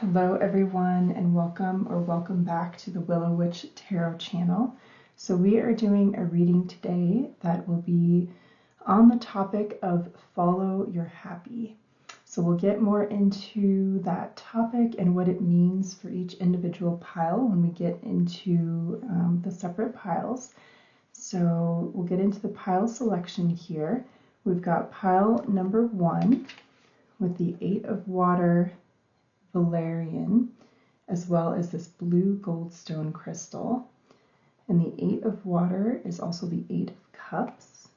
Hello everyone, and welcome back to the Willow Witch Tarot channel. So we are doing a reading today that will be on the topic of follow your happy. So we'll get more into that topic and what it means for each individual pile when we get into the separate piles. So we'll get into the pile selection here. We've got pile number 1 with the 8 of Water, Valerian, as well as this blue Goldstone crystal. And the 8 of Water is also the 8 of Cups.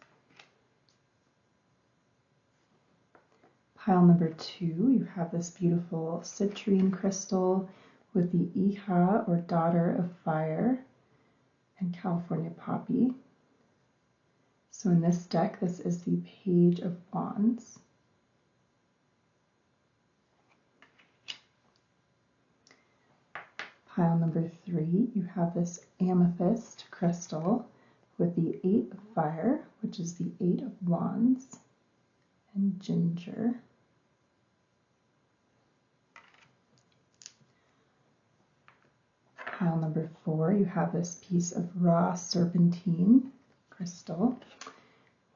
Pile number 2, you have this beautiful Citrine crystal with the Iha, or Daughter of Fire, and California Poppy. So in this deck, this is the Page of Wands. Pile number 3, you have this Amethyst crystal with the 8 of Fire, which is the 8 of Wands, and Ginger. Pile number 4, you have this piece of raw Serpentine crystal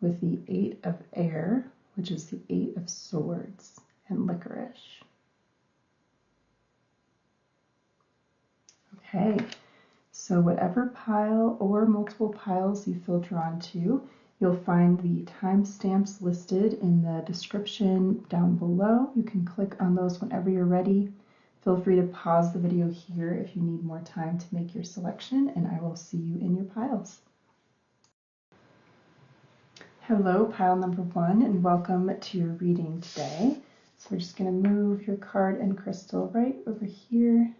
with the 8 of Air, which is the 8 of Swords, and Licorice. Okay, so whatever pile or multiple piles you feel drawn to, you'll find the timestamps listed in the description down below. You can click on those whenever you're ready. Feel free to pause the video here if you need more time to make your selection, and I will see you in your piles. Hello, pile number 1, and welcome to your reading today. So we're just going to move your card and crystal right over here.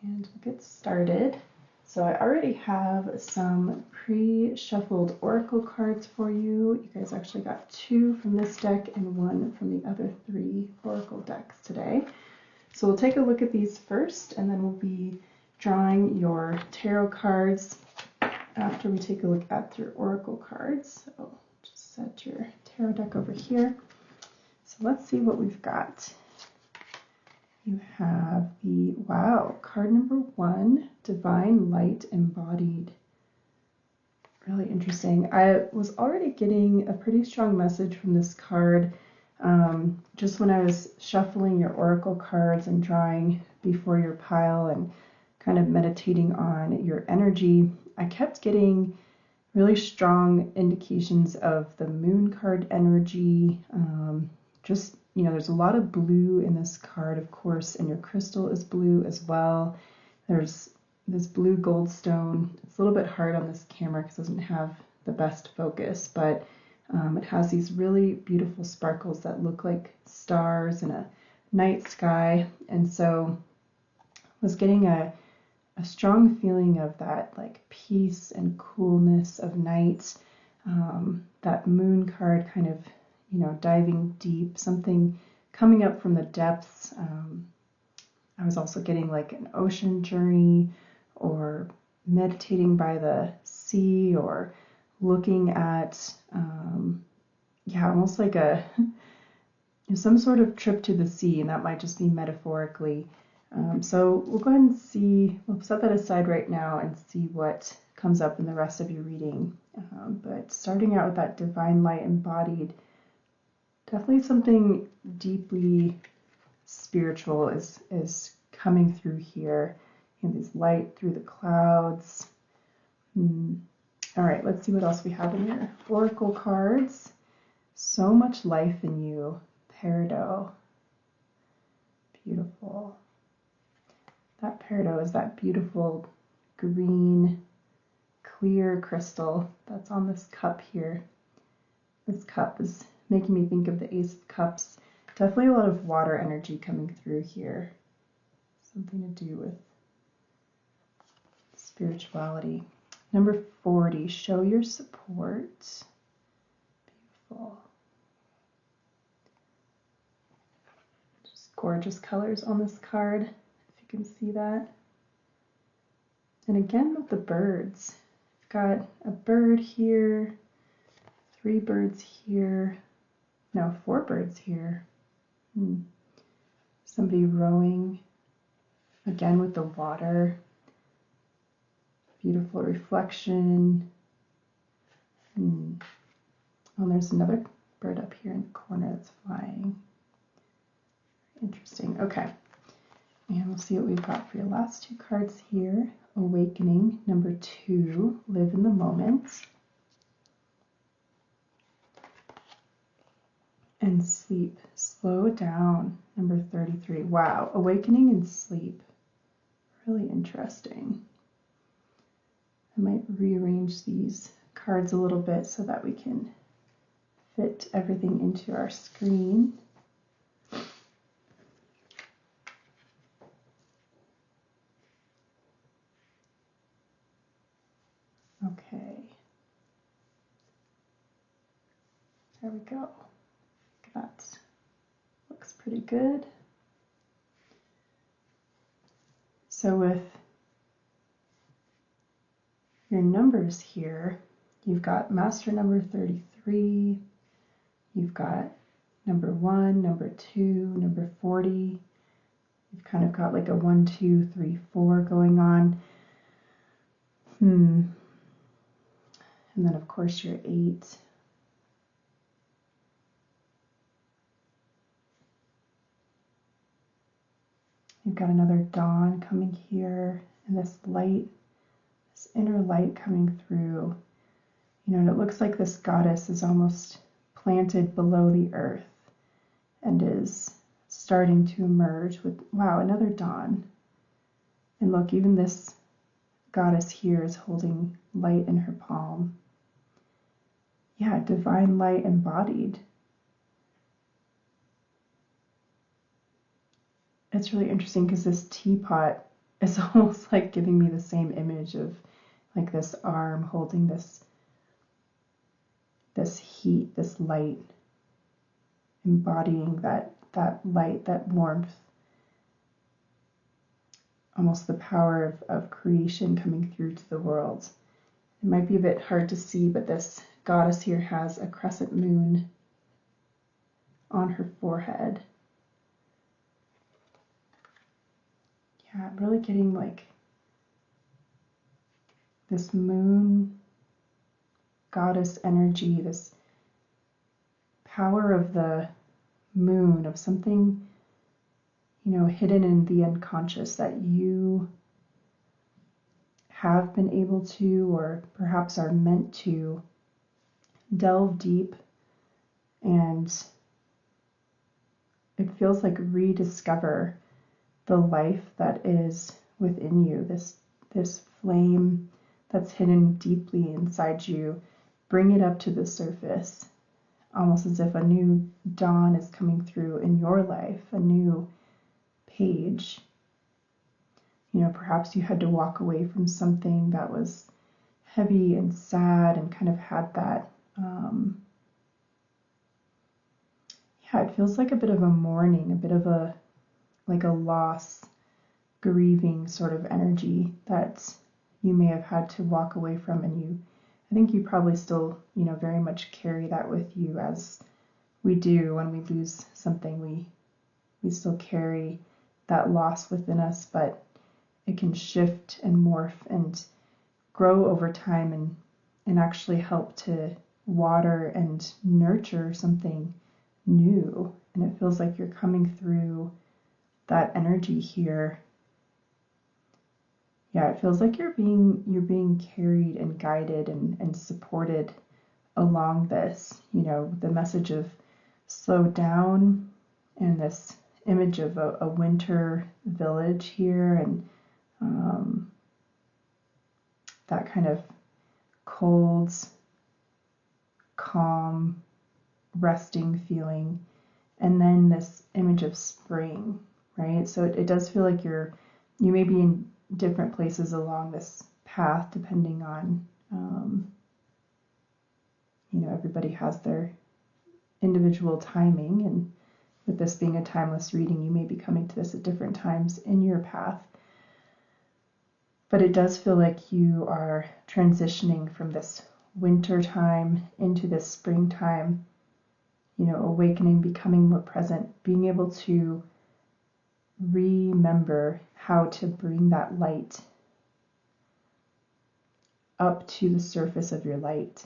And we'll get started. So I already have some pre-shuffled oracle cards for you. You guys actually got 2 from this deck and 1 from the other 3 oracle decks today. So we'll take a look at these first, and then we'll be drawing your tarot cards after we take a look at your oracle cards. So just set your tarot deck over here. So let's see what we've got. You have the, wow, card number 1, Divine Light Embodied. Really interesting. I was already getting a pretty strong message from this card just when I was shuffling your oracle cards and drawing before your pile and kind of meditating on your energy. I kept getting really strong indications of the moon card energy, there's a lot of blue in this card, of course, and your crystal is blue as well. There's this blue Goldstone. It's a little bit hard on this camera because it doesn't have the best focus, but it has these really beautiful sparkles that look like stars in a night sky. And so I was getting a strong feeling of that like peace and coolness of night. That moon card kind of diving deep, something coming up from the depths. I was also getting like an ocean journey, or meditating by the sea, or looking at, almost like some sort of trip to the sea, and that might just be metaphorically. So we'll go ahead and see, we'll set that aside right now and see what comes up in the rest of your reading. But starting out with that Divine Light Embodied, definitely something deeply spiritual is coming through here. This light through the clouds. All right, let's see what else we have in your oracle cards. So much life in you, Peridot. Beautiful. That Peridot is that beautiful green, clear crystal that's on this cup here. This cup is making me think of the Ace of Cups. Definitely a lot of water energy coming through here. Something to do with spirituality. Number 40, show your support. Beautiful. Just gorgeous colors on this card, if you can see that. And again with the birds. I've got a bird here, 3 birds here. No, 4 birds here. somebody rowing, again with the water. Beautiful reflection. Oh, there's another bird up here in the corner that's flying. Interesting. Okay. And we'll see what we've got for your last two cards here. Awakening, number 2, live in the moment. And sleep, slow down, number 33. Wow, awakening and sleep. Really interesting. I might rearrange these cards a little bit so that we can fit everything into our screen. Okay. There we go. That looks pretty good. So with your numbers here, you've got master number 33, you've got number 1, number 2, number 40. You've kind of got like a 1, 2, 3, 4 going on. And then of course your 8. You've got another dawn coming here, and this light, this inner light coming through. And it looks like this goddess is almost planted below the earth and is starting to emerge with, wow, another dawn. And look, even this goddess here is holding light in her palm. Yeah, divine light embodied. It's really interesting because this teapot is almost like giving me the same image of like this arm holding this heat, this light, embodying that light, that warmth, almost the power of creation coming through to the world. It might be a bit hard to see, but this goddess here has a crescent moon on her forehead. Yeah, I'm really getting like this moon goddess energy, this power of the moon, of something, hidden in the unconscious that you have been able to, or perhaps are meant to, delve deep, and it feels like rediscover the life that is within you, this flame that's hidden deeply inside you. Bring it up to the surface, almost as if a new dawn is coming through in your life, a new page. Perhaps you had to walk away from something that was heavy and sad and kind of had that, it feels like a bit of a mourning, a bit of a loss, grieving sort of energy that you may have had to walk away from, and I think you probably still, very much carry that with you, as we do when we lose something. We still carry that loss within us, but it can shift and morph and grow over time and actually help to water and nurture something new. And it feels like you're coming through that energy here. Yeah, it feels like you're being carried and guided and supported along this. The message of slow down, and this image of a winter village here, and that kind of cold, calm, resting feeling, and then this image of spring, right? So it does feel like you may be in different places along this path, depending on, everybody has their individual timing, and with this being a timeless reading, you may be coming to this at different times in your path. But it does feel like you are transitioning from this winter time into this springtime, awakening, becoming more present, being able to remember how to bring that light up to the surface of your light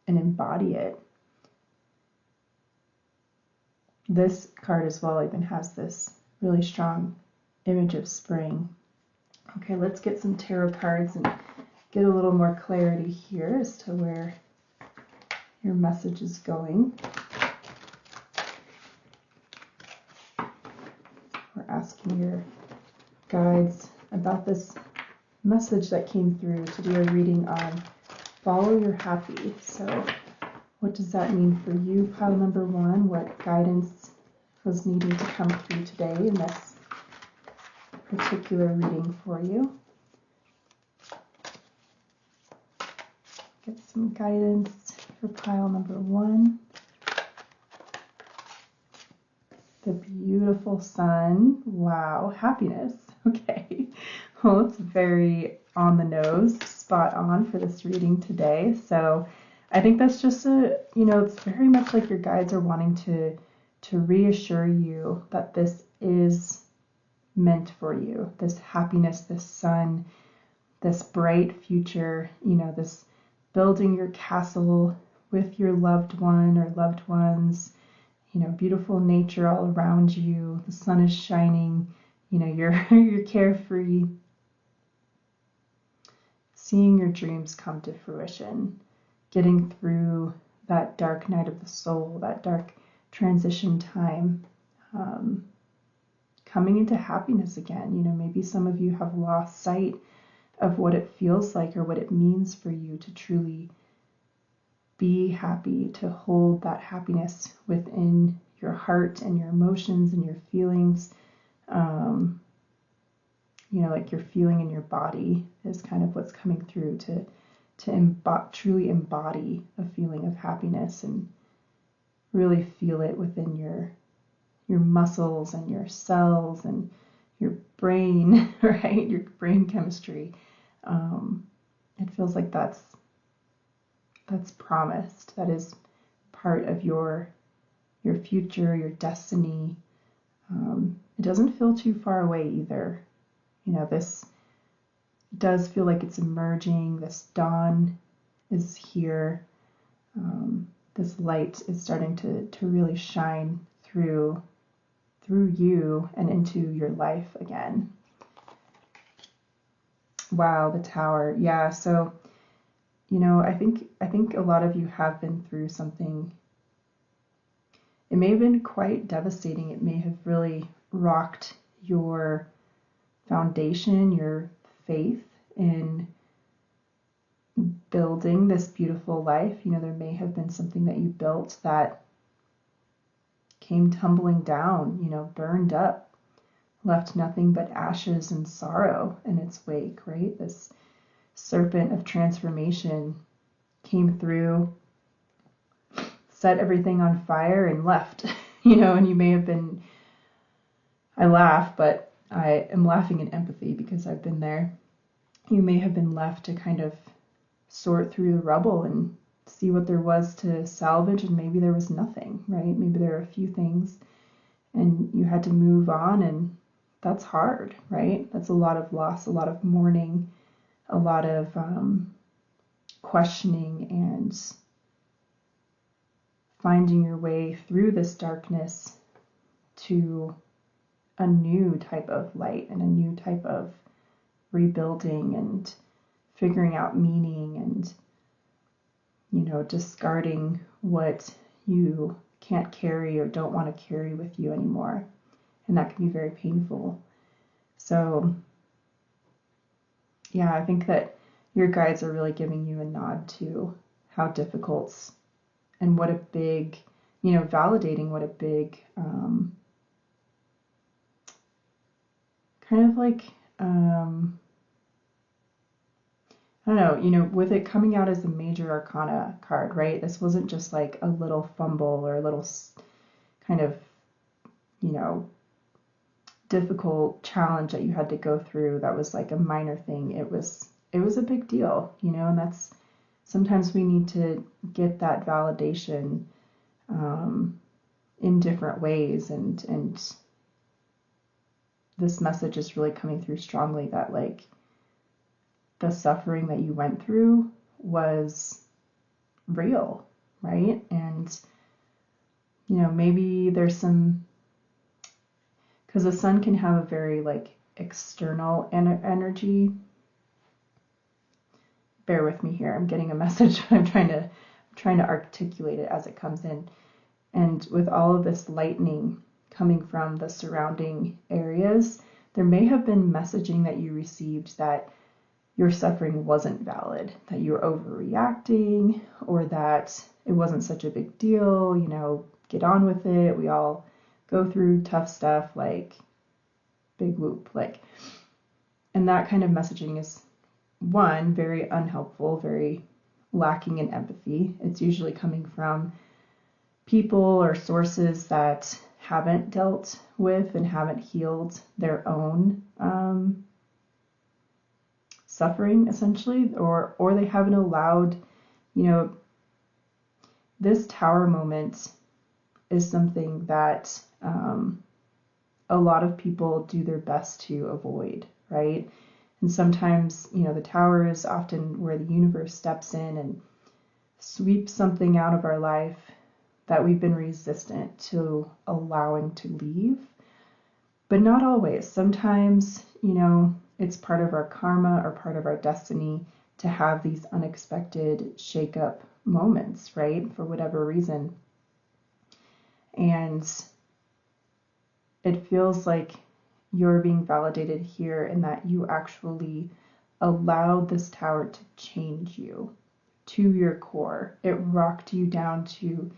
and embody it. This card as well even has this really strong image of spring. Okay, let's get some tarot cards and get a little more clarity here as to where your message is going. We're asking your guides about this message that came through to do a reading on follow your happy. So what does that mean for you, pile number one? What guidance was needing to come through today in this particular reading for you? Get some guidance for pile number one. The beautiful sun. Wow, happiness. Okay. Well, it's very on the nose, spot on for this reading today. So I think that's just it's very much like your guides are wanting to reassure you that this is meant for you. This happiness, this sun, this bright future, this building your castle with your loved one or loved ones, beautiful nature all around you. The sun is shining, you're carefree. Seeing your dreams come to fruition, getting through that dark night of the soul, that dark transition time, coming into happiness again. Maybe some of you have lost sight of what it feels like or what it means for you to truly be happy, to hold that happiness within your heart and your emotions and your feelings. Like you're feeling in your body is kind of what's coming through to truly embody a feeling of happiness and really feel it within your muscles and your cells and your brain, right? Your brain chemistry. It feels like that's promised. That is part of your future, your destiny. It doesn't feel too far away either. This does feel like it's emerging. This dawn is here. This light is starting to really shine through you and into your life again. Wow, the Tower. Yeah, so I think a lot of you have been through something. It may have been quite devastating. It may have really rocked your foundation, your faith in building this beautiful life. There may have been something that you built that came tumbling down, burned up, left nothing but ashes and sorrow in its wake, right? This serpent of transformation came through, set everything on fire and left, and you may have been, I laugh, but I am laughing in empathy because I've been there. You may have been left to kind of sort through the rubble and see what there was to salvage, and maybe there was nothing, right? Maybe there are a few things and you had to move on, and that's hard, right? That's a lot of loss, a lot of mourning, a lot of questioning and finding your way through this darkness to a new type of light and a new type of rebuilding and figuring out meaning and discarding what you can't carry or don't want to carry with you anymore. And that can be very painful. So yeah, I think that your guides are really giving you a nod to how difficult and what a big, validating what a big kind of like, I don't know, with it coming out as a major arcana card, right? This wasn't just like a little fumble or a little kind of, difficult challenge that you had to go through that was like a minor thing. It was a big deal, and that's, sometimes we need to get that validation in different ways and this message is really coming through strongly that like the suffering that you went through was real, right? And, you know, maybe there's some, because the sun can have a very like external energy. Bear with me here. I'm getting a message, but I'm trying to articulate it as it comes in. And with all of this lightning coming from the surrounding areas, there may have been messaging that you received that your suffering wasn't valid, that you were overreacting, or that it wasn't such a big deal, you know, get on with it. We all go through tough stuff, like big whoop, like, and that kind of messaging is one, very unhelpful, very lacking in empathy. It's usually coming from people or sources that haven't dealt with and haven't healed their own suffering, essentially, or they haven't allowed, you know, this tower moment is something that a lot of people do their best to avoid, right? And sometimes, you know, the tower is often where the universe steps in and sweeps something out of our life that we've been resistant to allowing to leave. But not always. Sometimes, you know, it's part of our karma or part of our destiny to have these unexpected shake-up moments, right? For whatever reason. And it feels like you're being validated here in that you actually allowed this tower to change you to your core. It rocked you down to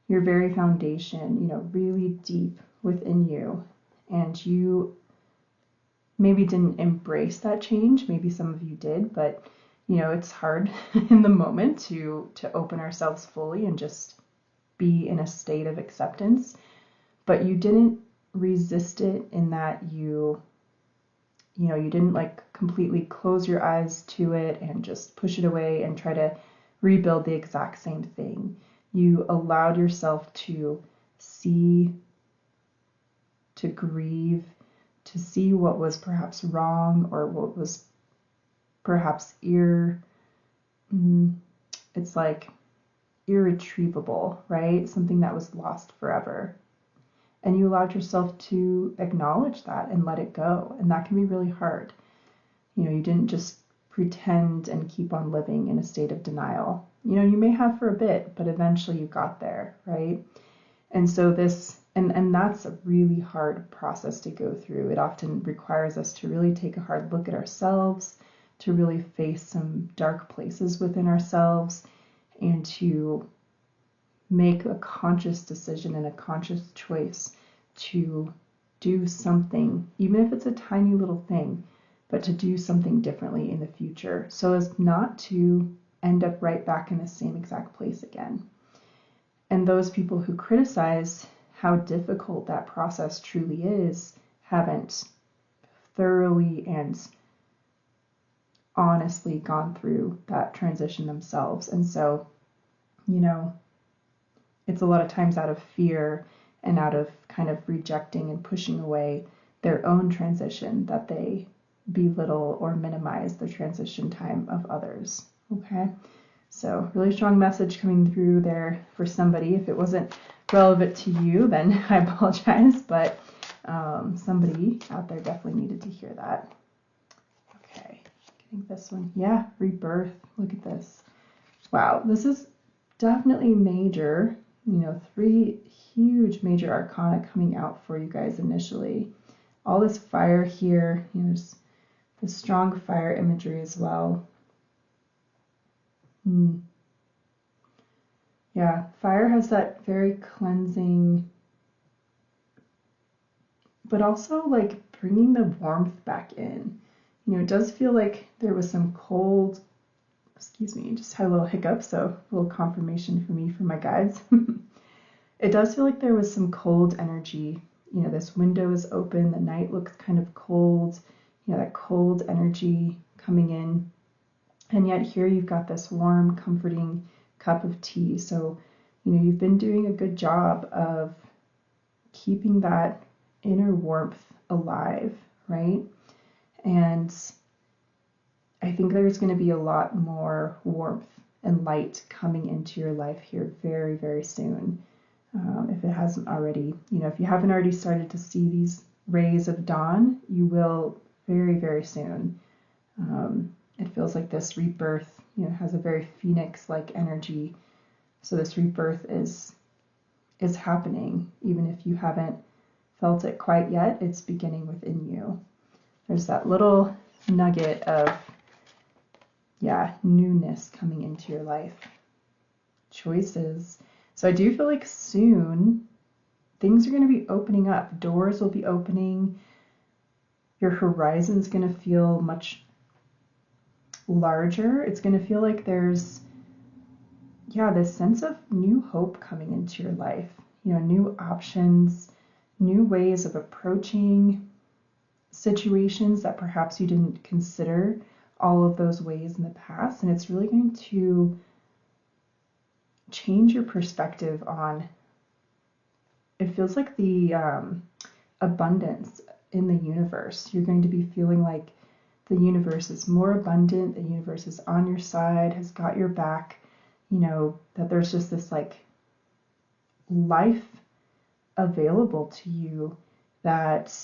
your very foundation, you know, really deep within you. And you maybe didn't embrace that change. Maybe some of you did, but you know, it's hard in the moment to open ourselves fully and just be in a state of acceptance. But you didn't resist it in that you didn't like completely close your eyes to it and just push it away and try to rebuild the exact same thing. You allowed yourself to see, to grieve, to see what was perhaps wrong or what was perhaps it's like irretrievable, right? Something that was lost forever. And you allowed yourself to acknowledge that and let it go. And that can be really hard. You know, you didn't just pretend and keep on living in a state of denial. You know, you may have for a bit, but eventually you got there, right? And so this, and that's a really hard process to go through. It often requires us to really take a hard look at ourselves, to really face some dark places within ourselves, and to make a conscious decision and a conscious choice to do something, even if it's a tiny little thing, but to do something differently in the future so as not to end up right back in the same exact place again. And those people who criticize how difficult that process truly is haven't thoroughly and honestly gone through that transition themselves. And so, you know, it's a lot of times out of fear and out of kind of rejecting and pushing away their own transition that they belittle or minimize the transition time of others. Okay, so really strong message coming through there for somebody. If it wasn't relevant to you, then I apologize, but somebody out there definitely needed to hear that. Okay, getting this one. Yeah, rebirth. Look at this. Wow, this is definitely major. You know, 3 huge major arcana coming out for you guys initially. All this fire here, you know, there's the strong fire imagery as well. Yeah, fire has that very cleansing, but also like bringing the warmth back in. You know, it does feel like there was some cold, excuse me, just had a little hiccup, so a little confirmation for me for my guides. It does feel like there was some cold energy. You know, this window is open, the night looks kind of cold, you know, that cold energy coming in. And yet here you've got this warm, comforting cup of tea. So, you know, you've been doing a good job of keeping that inner warmth alive, right? And I think there's going to be a lot more warmth and light coming into your life here very, very soon. If it hasn't already, if you haven't already started to see these rays of dawn, you will very, very soon. It feels like this rebirth, has a very phoenix-like energy. So this rebirth is happening, even if you haven't felt it quite yet. It's beginning within you. There's that little nugget of, newness coming into your life. Choices. So I do feel like soon things are going to be opening up. Doors will be opening. Your horizon's going to feel much larger. It's going to feel like there's, this sense of new hope coming into your life. New options, new ways of approaching situations that perhaps you didn't consider all of those ways in the past. And it's really going to change your perspective on, it feels like the abundance in the universe. You're going to be feeling like the universe is more abundant, the universe is on your side, has got your back, that there's just this like life available to you that,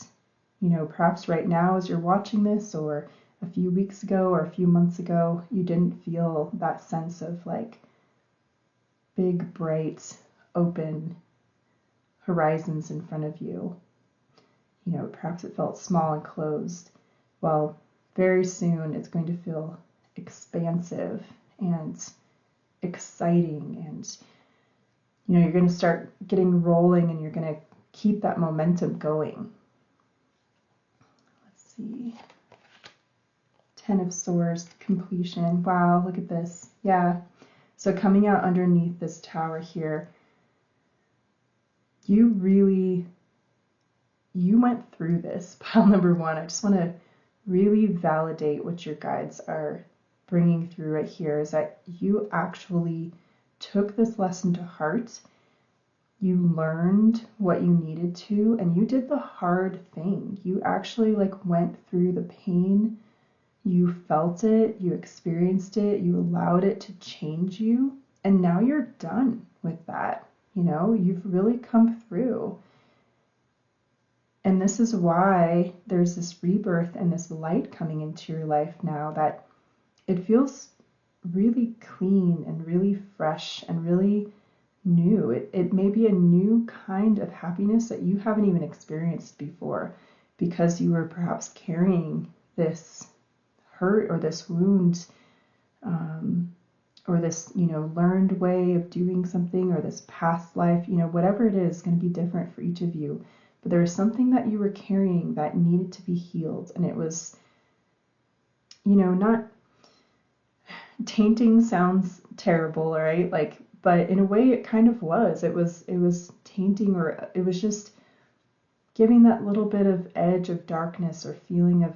perhaps right now as you're watching this, or a few weeks ago or a few months ago, you didn't feel that sense of like big, bright, open horizons in front of you. Perhaps it felt small and closed. Well, very soon it's going to feel expansive and exciting, and you're going to start getting rolling, and you're going to keep that momentum going. Let's see. 10 of Swords, completion. Wow, look at this. Yeah. So coming out underneath this tower here, you went through this. Pile number 1. I just want to really validate what your guides are bringing through right here, is that you actually took this lesson to heart. You learned what you needed to, and you did the hard thing. You actually went through the pain. You felt it, you experienced it, you allowed it to change you, and now you're done with that. You've really come through. And this is why there's this rebirth and this light coming into your life now, that it feels really clean and really fresh and really new. It may be a new kind of happiness that you haven't even experienced before, because you were perhaps carrying this hurt or this wound, or this learned way of doing something, or this past life, whatever it is going to be different for each of you. But there was something that you were carrying that needed to be healed, and it was, not tainting sounds terrible, right? But in a way it kind of was. It was tainting, or it was just giving that little bit of edge of darkness, or feeling of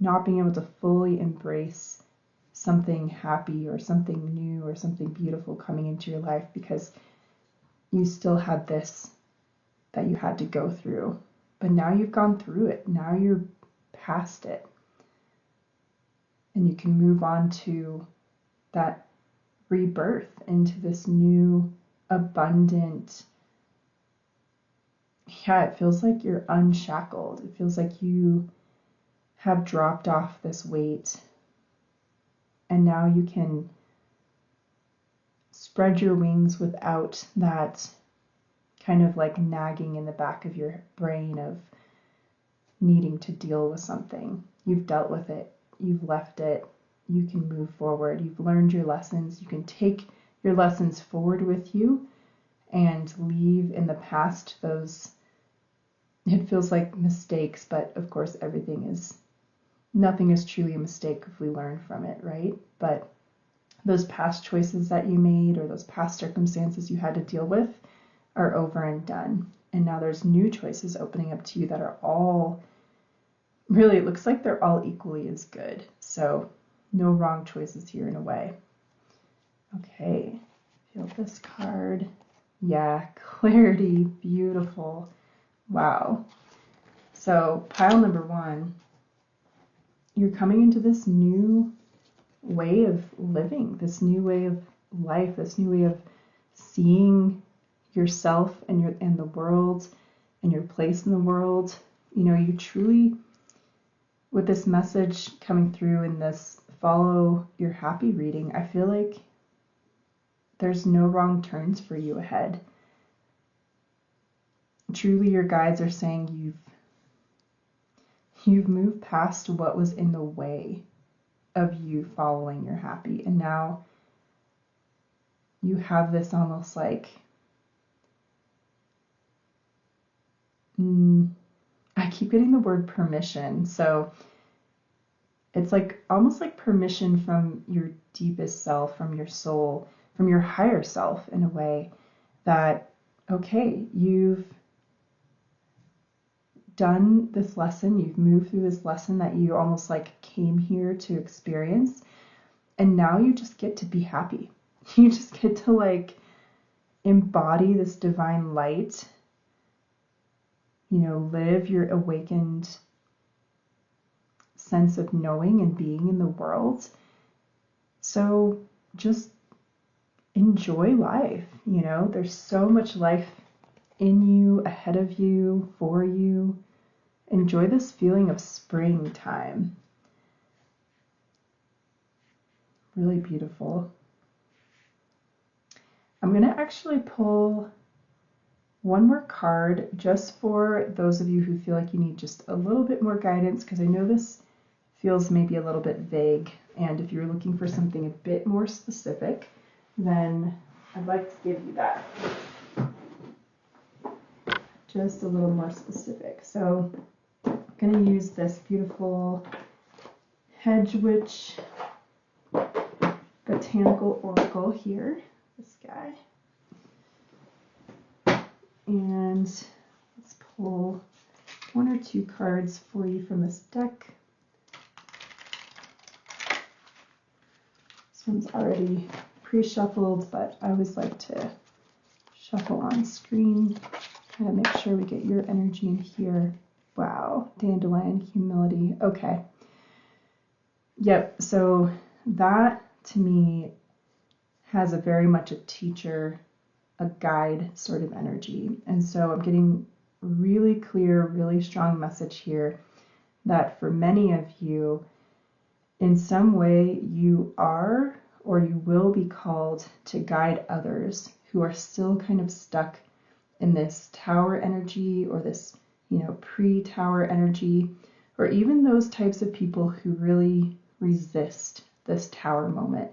not being able to fully embrace something happy or something new or something beautiful coming into your life, because you still had this that you had to go through. But now you've gone through it. Now you're past it. And you can move on to that rebirth into this new, abundant, it feels like you're unshackled. It feels like you have dropped off this weight, and now you can spread your wings without that kind of nagging in the back of your brain of needing to deal with something. You've dealt with it. You've left it. You can move forward. You've learned your lessons. You can take your lessons forward with you and leave in the past those, it feels like mistakes, but of course nothing is truly a mistake if we learn from it, right? But those past choices that you made, or those past circumstances you had to deal with, are over and done. And now there's new choices opening up to you that are all, really, it looks like they're all equally as good. So no wrong choices here in a way. Okay, feel this card. Yeah, clarity, beautiful. Wow. So pile number one, you're coming into this new way of living, this new way of life, this new way of seeing yourself and the world and your place in the world. You know, you truly, with this message coming through in this follow your happy reading, I feel like there's no wrong turns for you ahead. Truly, your guides are saying you've moved past what was in the way of you following your happy, and now you have this almost like I keep getting the word permission. So it's like almost like permission from your deepest self, from your soul, from your higher self, in a way that, okay, you've done this lesson, you've moved through this lesson that you almost like came here to experience, and now you just get to be happy. You just get to like embody this divine light, you know, live your awakened sense of knowing and being in the world. So just enjoy life, you know, there's so much life in you, ahead of you, for you. Enjoy this feeling of springtime. Really beautiful. I'm going to actually pull one more card just for those of you who feel like you need just a little bit more guidance, because I know this feels maybe a little bit vague, and if you're looking for something a bit more specific, then I'd like to give you that. Just a little more specific. So I'm going to use this beautiful Hedgewitch Botanical Oracle here, this guy. And let's pull one or two cards for you from this deck. This one's already pre-shuffled, but I always like to shuffle on screen, kind of make sure we get your energy in here. Wow, Dandelion, Humility. Okay. Yep, so that to me has a very much a teacher, a guide sort of energy. And so I'm getting really clear, really strong message here that for many of you, in some way you are or you will be called to guide others who are still kind of stuck in this tower energy or this, you know, pre-tower energy, or even those types of people who really resist this tower moment.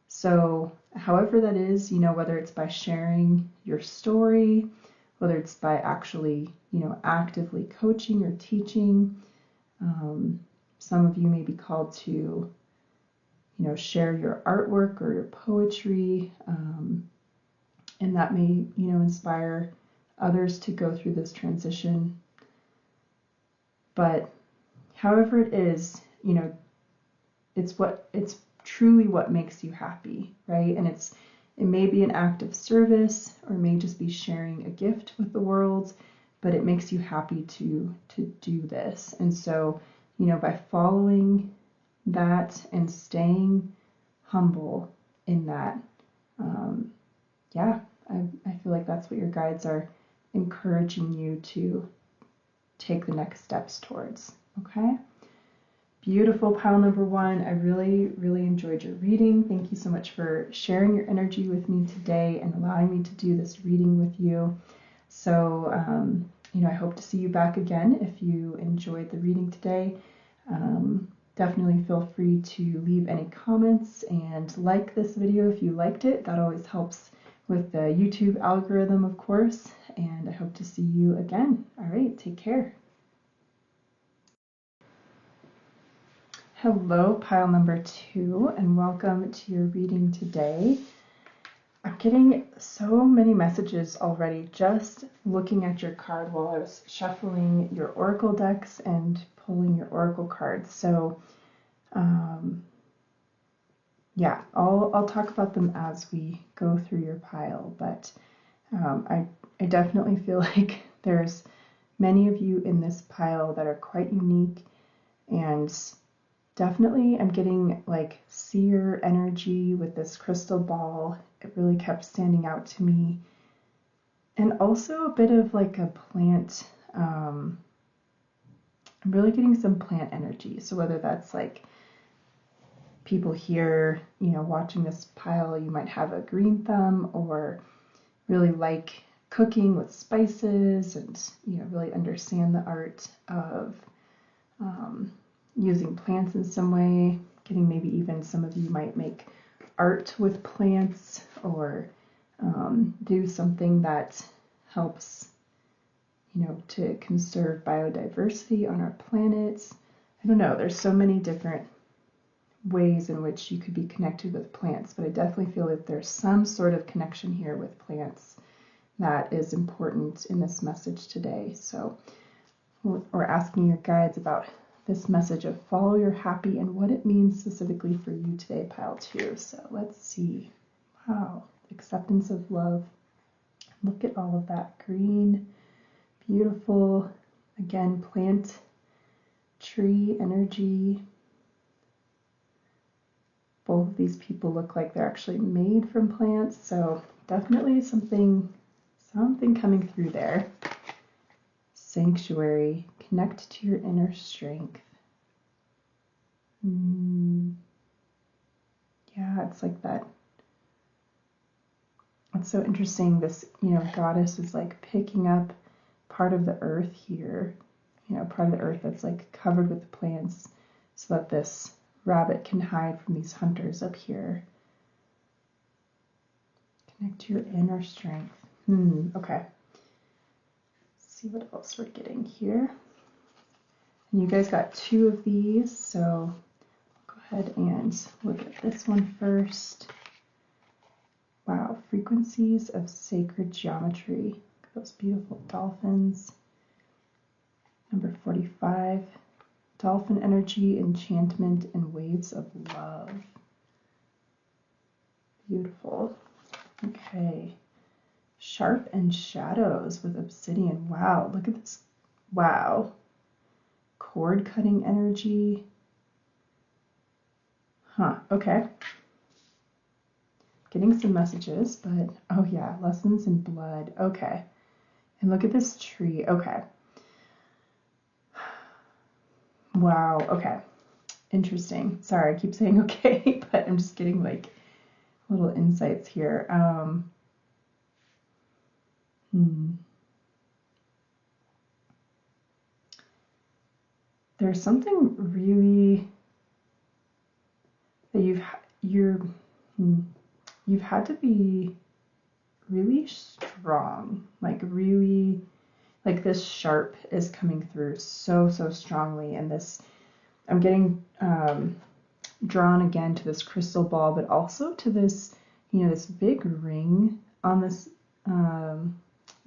So however that is, you know, whether it's by sharing your story, whether it's by actually, you know, actively coaching or teaching, some of you may be called to, you know, share your artwork or your poetry, and that may, you know, inspire others to go through this transition. But however it is, you know, it's truly what makes you happy, right? And it may be an act of service, or it may just be sharing a gift with the world, but it makes you happy to do this. And so, you know, by following that and staying humble in that, I feel like that's what your guides are encouraging you to take the next steps towards. Okay? Beautiful pile number one. I really, really enjoyed your reading. Thank you so much for sharing your energy with me today and allowing me to do this reading with you. So, you know, I hope to see you back again if you enjoyed the reading today. Definitely feel free to leave any comments and like this video if you liked it. That always helps with the YouTube algorithm, of course. And I hope to see you again. All right, take care. Hello, pile number two, and welcome to your reading today. I'm getting so many messages already just looking at your card while I was shuffling your oracle decks and pulling your oracle cards. So, yeah, I'll talk about them as we go through your pile, but I definitely feel like there's many of you in this pile that are quite unique, and definitely I'm getting like seer energy with this crystal ball. It really kept standing out to me. And also a bit of like a plant, I'm really getting some plant energy. So whether that's like people here, you know, watching this pile, you might have a green thumb or really like cooking with spices and, you know, really understand the art of using plants in some way. Getting maybe even some of you might make art with plants or do something that helps, you know, to conserve biodiversity on our planet. I don't know, there's so many different ways in which you could be connected with plants, but I definitely feel that there's some sort of connection here with plants that is important in this message today. So we're asking your guides about this message of follow your happy and what it means specifically for you today, pile 2. So let's see. Wow, acceptance of love. Look at all of that green, beautiful, again, plant, tree energy. Both of these people look like they're actually made from plants, so definitely something coming through there. Sanctuary, connect to your inner strength. Yeah, it's like that. It's so interesting. This, you know, goddess is like picking up part of the earth here, you know, part of the earth that's like covered with plants so that this rabbit can hide from these hunters up here. Connect to your inner strength. Okay. Let's see what else we're getting here. And you guys got 2 of these, so go ahead and look at this one first. Wow, frequencies of sacred geometry. Look at those beautiful dolphins. Number 45. Dolphin energy, enchantment, and waves of love. Beautiful. Okay. Sharp and shadows with obsidian. Wow, look at this. Wow. Cord cutting energy. Huh, okay. Getting some messages, but oh yeah, lessons in blood. Okay. And look at this tree. Okay. Wow, okay. Interesting. Sorry, I keep saying okay, but I'm just getting like little insights here. There's something really that you've had to be really strong, like really, like this sharp is coming through so strongly, and this, I'm getting drawn again to this crystal ball, but also to this, you know, this big ring on this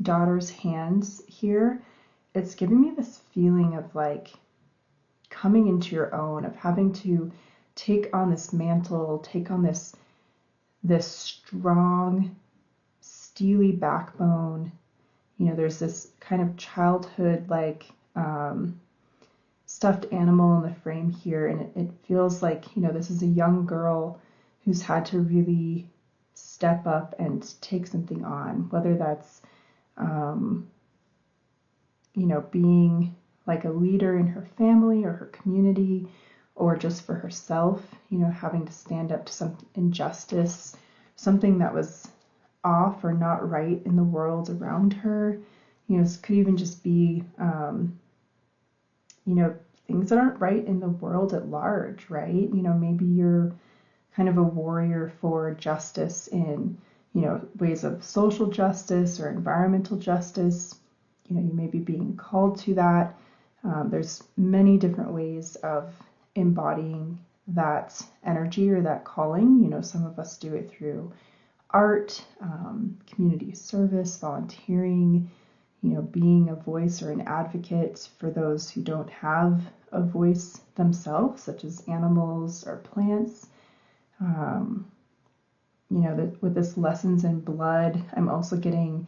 daughter's hands here. It's giving me this feeling of like coming into your own, of having to take on this mantle, take on this strong, steely backbone. You know, there's this kind of childhood like stuffed animal in the frame here, and it feels like, you know, this is a young girl who's had to really step up and take something on, whether that's you know, being like a leader in her family or her community, or just for herself, you know, having to stand up to some injustice, something that was off or not right in the world around her. You know, this could even just be, you know, things that aren't right in the world at large, right? You know, maybe you're kind of a warrior for justice in, you know, ways of social justice or environmental justice. You know, you may be being called to that. There's many different ways of embodying that energy or that calling. You know, some of us do it through art, community service, volunteering, you know, being a voice or an advocate for those who don't have a voice themselves, such as animals or plants. You know, with this lessons in blood, I'm also getting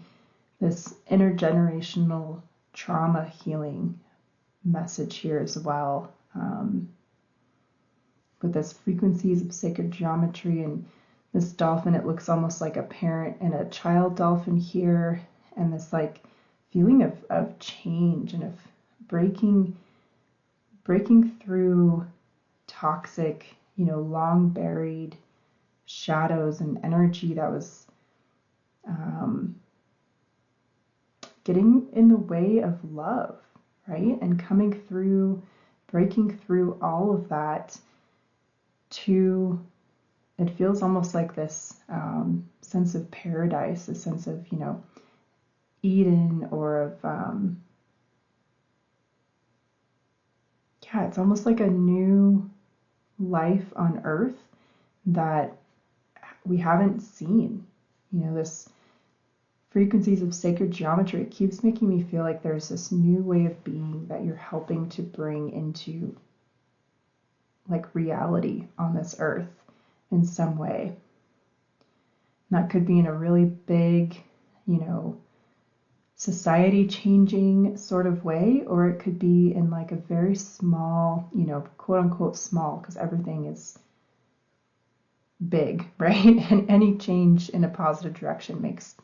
this intergenerational trauma healing message here as well. With this frequencies of sacred geometry and this dolphin, it looks almost like a parent and a child dolphin here, and this like feeling of change and of breaking through toxic, long buried shadows and energy that was getting in the way of love, right? And coming through, breaking through all of that to, it feels almost like this sense of paradise, a sense of, Eden, or of, it's almost like a new life on earth that we haven't seen. This frequencies of sacred geometry, it keeps making me feel like there's this new way of being that you're helping to bring into like reality on this earth in some way. And that could be in a really big, society changing sort of way, or it could be in like a very small, quote unquote small, because everything is big, right? And any change in a positive direction makes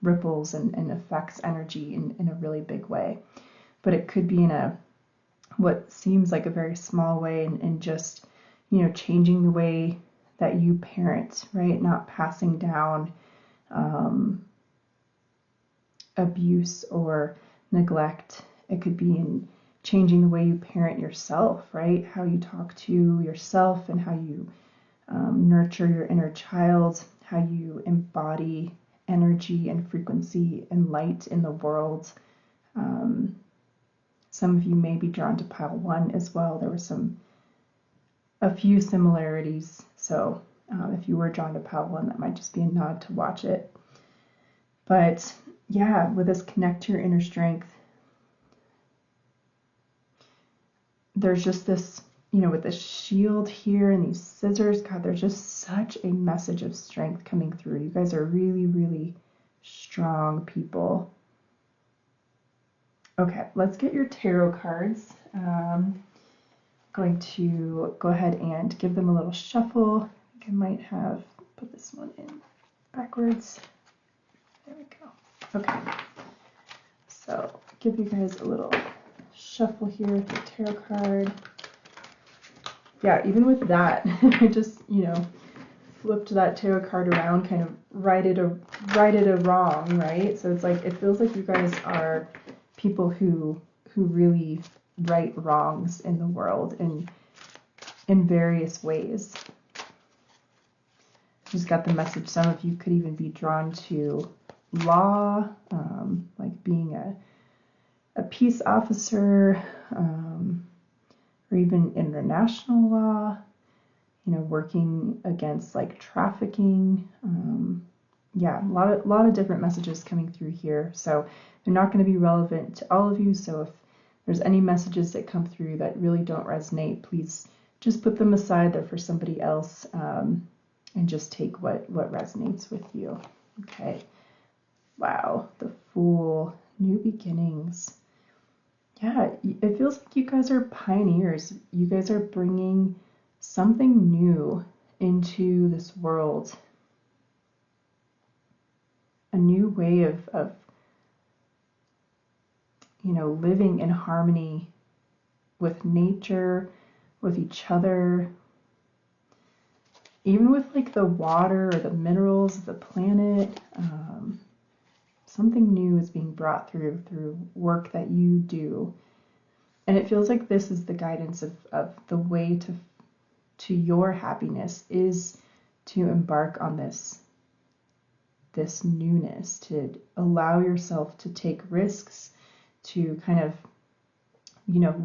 ripples and affects energy in a really big way. But it could be in a what seems like a very small way, and just changing the way that you parent, right? Not passing down abuse or neglect. It could be in changing the way you parent yourself, right? How you talk to yourself and how you nurture your inner child, how you embody energy and frequency and light in the world. Some of you may be drawn to pile 1 as well. There were a few similarities. So if you were drawn to pile 1, that might just be a nod to watch it. But yeah, with this connect to your inner strength, there's just this, with this shield here and these scissors, God, there's just such a message of strength coming through. You guys are really, really strong people. Okay, let's get your tarot cards. Going to go ahead and give them a little shuffle. I think I might have put this one in backwards. There we go. Okay, so give you guys a little shuffle here with the tarot card. Yeah, even with that, I just, flipped that tarot card around, kind of righted a wrong, right? So it's like, it feels like you guys are people who really right wrongs in the world in various ways. Just got the message. Some of you could even be drawn to law, like being a peace officer, or even international law, working against like trafficking. Yeah, a lot of different messages coming through here. So they're not going to be relevant to all of you. So if there's any messages that come through that really don't resonate, please just put them aside. They're for somebody else, and just take what resonates with you. Okay. Wow, the Fool, new beginnings. Yeah, it feels like you guys are pioneers. You guys are bringing something new into this world. A new way of living in harmony with nature, with each other, even with like the water or the minerals of the planet. Something new is being brought through work that you do. And it feels like this is the guidance of the way to your happiness, is to embark on this newness, to allow yourself to take risks, to kind of,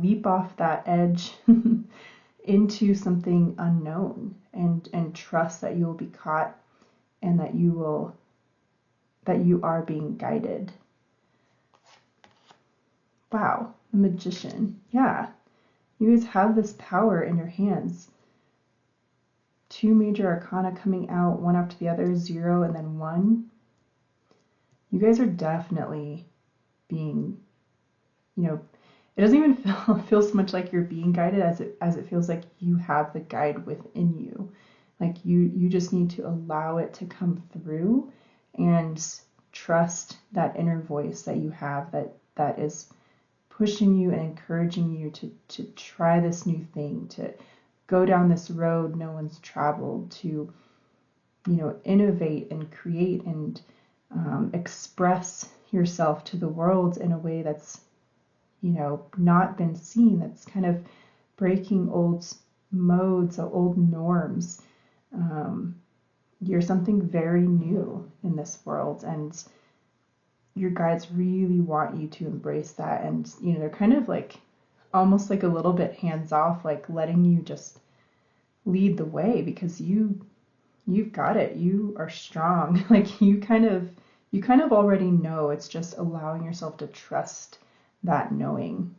leap off that edge into something unknown, and trust that you will be caught and that you are being guided. Wow, the Magician. Yeah, you guys have this power in your hands. 2 major arcana coming out, one after the other, 0 and then 1. You guys are definitely being it doesn't even feel so much like you're being guided as it feels like you have the guide within you. Like you just need to allow it to come through and trust that inner voice that you have that is pushing you and encouraging you to try this new thing, to go down this road no one's traveled, to innovate and create and express yourself to the world in a way that's not been seen, that's kind of breaking old modes, old norms. You're something very new in this world, and your guides really want you to embrace that. And they're kind of like almost like a little bit hands off, like letting you just lead the way, because you've got it. You are strong. Like you kind of already know. It's just allowing yourself to trust that knowing.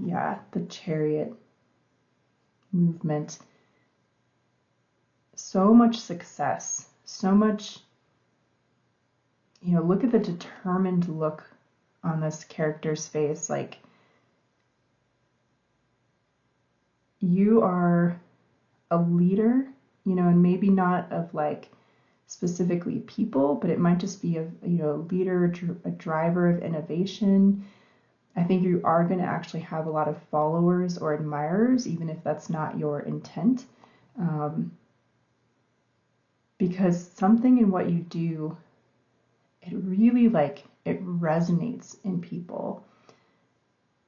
Yeah, the Chariot movement. So much success, so much, look at the determined look on this character's face. Like, you are a leader, and maybe not of like specifically people, but it might just be a leader, a driver of innovation. I think you are going to actually have a lot of followers or admirers, even if that's not your intent. Because something in what you do, it really it resonates in people.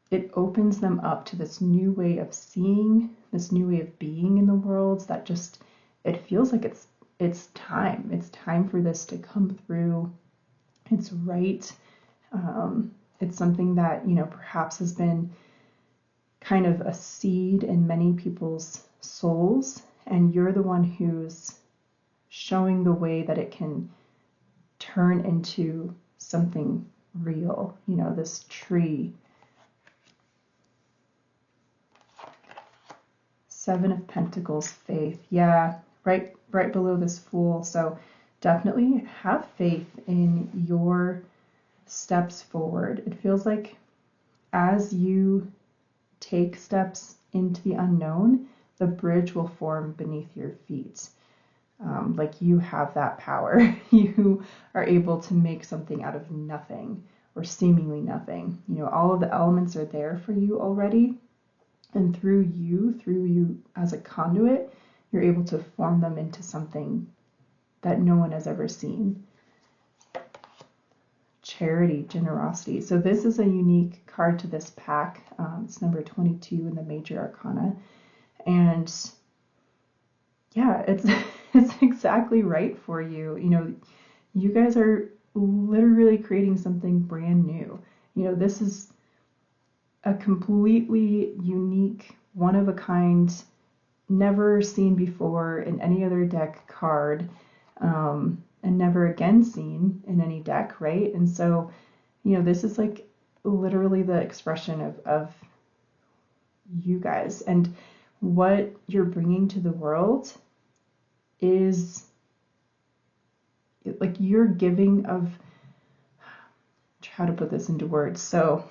It opens them up to this new way of seeing, this new way of being in the world that just, it feels like it's time. It's time for this to come through. It's right. It's something that, perhaps has been kind of a seed in many people's souls, and you're the one who's showing the way that it can turn into something real, this tree. Seven of Pentacles, faith. Yeah, right below this Fool. So definitely have faith in your steps forward. It feels like as you take steps into the unknown, the bridge will form beneath your feet. Like you have that power. You are able to make something out of nothing or seemingly nothing. All of the elements are there for you already. And through you as a conduit, you're able to form them into something that no one has ever seen. Charity, generosity. So this is a unique card to this pack. It's number 22 in the Major Arcana. And yeah, it's exactly right for you. You guys are literally creating something brand new. This is a completely unique, one of a kind, never seen before in any other deck card, and never again seen in any deck, right? And so, this is like literally the expression of you guys, and what you're bringing to the world is like you're giving of, how to put this into words. So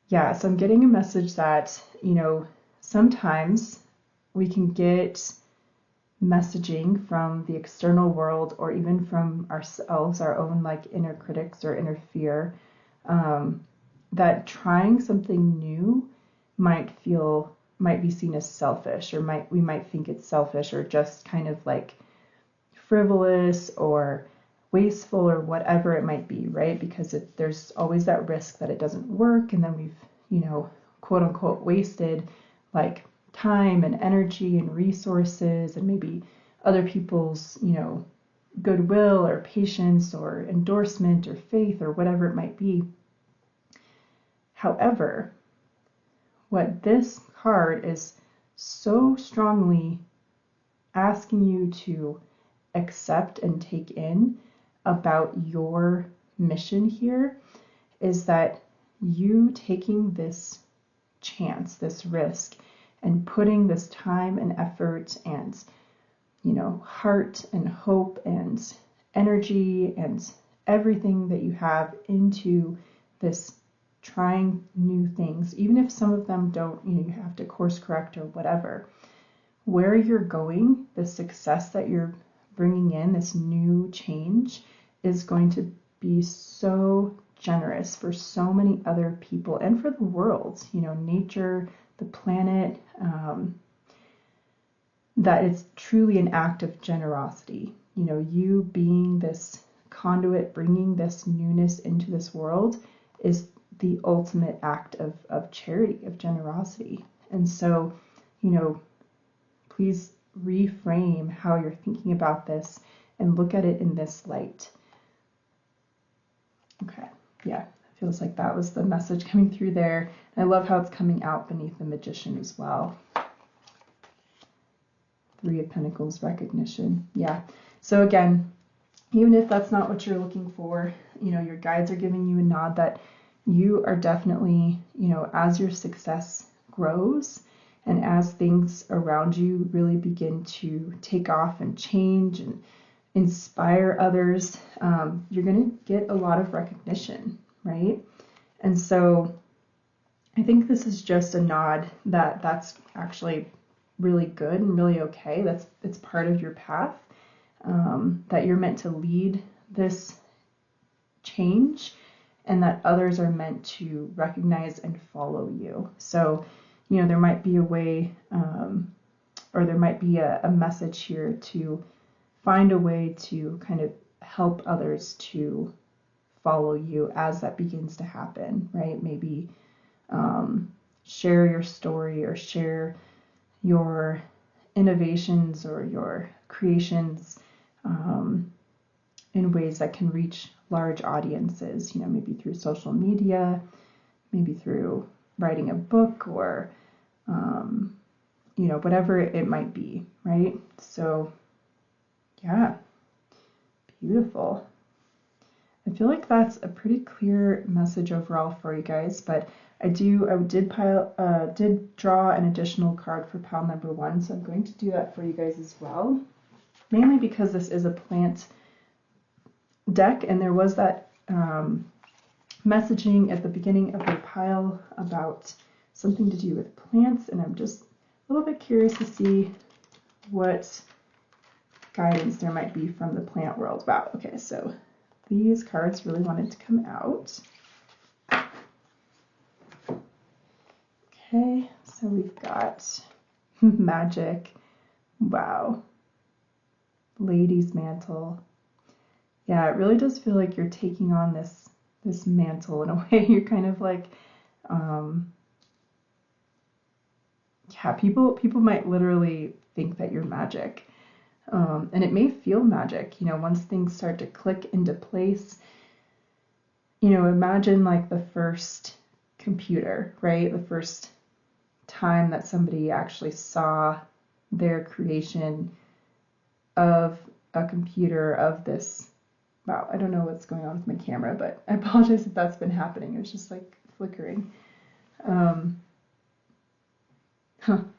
yeah, so I'm getting a message that, sometimes we can get messaging from the external world or even from ourselves, our own like inner critics or inner fear, that trying something new might be seen as selfish, or we might think it's selfish or just kind of like frivolous or wasteful or whatever it might be, right? Because there's always that risk that it doesn't work, and then we've, quote unquote, wasted like time and energy and resources and maybe other people's, goodwill or patience or endorsement or faith or whatever it might be. However, what this card is so strongly asking you to accept and take in about your mission here is that you taking this chance, this risk, and putting this time and effort and heart and hope and energy and everything that you have into this trying new things, even if some of them don't, you have to course correct or whatever. Where you're going, the success that you're bringing in, this new change, is going to be so generous for so many other people and for the world, nature, the planet, that it's truly an act of generosity. You being this conduit, bringing this newness into this world, is the ultimate act of charity, of generosity. And so, please reframe how you're thinking about this and look at it in this light. Okay, yeah, it feels like that was the message coming through there. And I love how it's coming out beneath the Magician as well. Three of Pentacles, recognition. Yeah. So again, even if that's not what you're looking for, your guides are giving you a nod that you are definitely, as your success grows and as things around you really begin to take off and change and inspire others, you're going to get a lot of recognition, right? And so I think this is just a nod that that's actually really good and really okay. It's part of your path, that you're meant to lead this change and that others are meant to recognize and follow you. So, there might be a way, or there might be a message here to find a way to kind of help others to follow you as that begins to happen, right? Maybe share your story or share your innovations or your creations in ways that can reach large audiences, maybe through social media, maybe through writing a book or, whatever it might be, right? So, yeah, beautiful. I feel like that's a pretty clear message overall for you guys, but I did draw an additional card for pile number 1, so I'm going to do that for you guys as well, mainly because this is a plant deck, and there was that messaging at the beginning of the pile about something to do with plants, and I'm just a little bit curious to see what guidance there might be from the plant world. Wow, okay, so these cards really wanted to come out. Okay, so we've got magic. Wow. Lady's mantle. Yeah, it really does feel like you're taking on this mantle in a way. You're kind of like, people might literally think that you're magic. And it may feel magic, once things start to click into place. Imagine like the first computer, right? The first time that somebody actually saw their creation of a computer, of this. Wow, I don't know what's going on with my camera, but I apologize if that's been happening. It was just like flickering.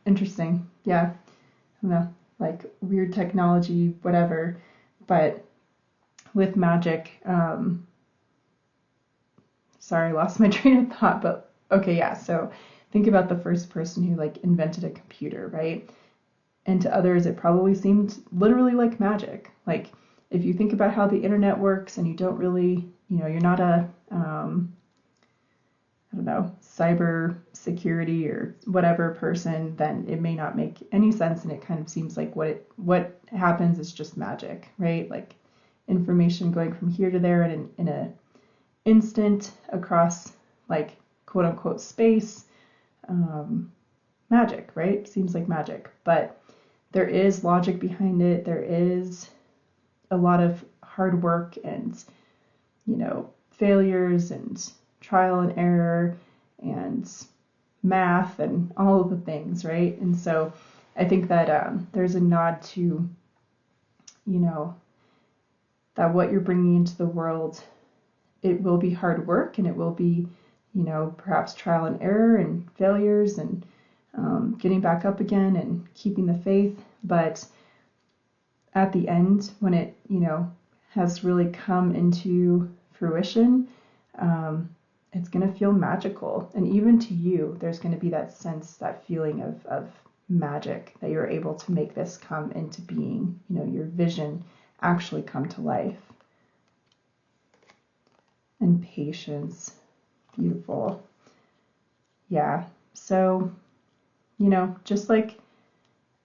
Interesting. Yeah, I don't know, like weird technology, whatever. But with magic, sorry, I lost my train of thought, but okay, yeah. So think about the first person who like invented a computer, right? And to others, it probably seemed literally like magic. Like if you think about how the internet works and you don't really, you're not a, I don't know, cyber security or whatever person, then it may not make any sense, and it kind of seems like what happens is just magic, right? Like information going from here to there in an instant across like quote unquote space. Magic, right? Seems like magic, but there is logic behind it. There is a lot of hard work and, failures and trial and error and math and all of the things, right? And so I think that there's a nod to, that what you're bringing into the world, it will be hard work and it will be, perhaps trial and error and failures and getting back up again and keeping the faith. But at the end, when it, has really come into fruition, it's going to feel magical. And even to you, there's going to be that sense, that feeling of magic, that you're able to make this come into being, your vision actually come to life. And patience. Beautiful. Yeah. So, just like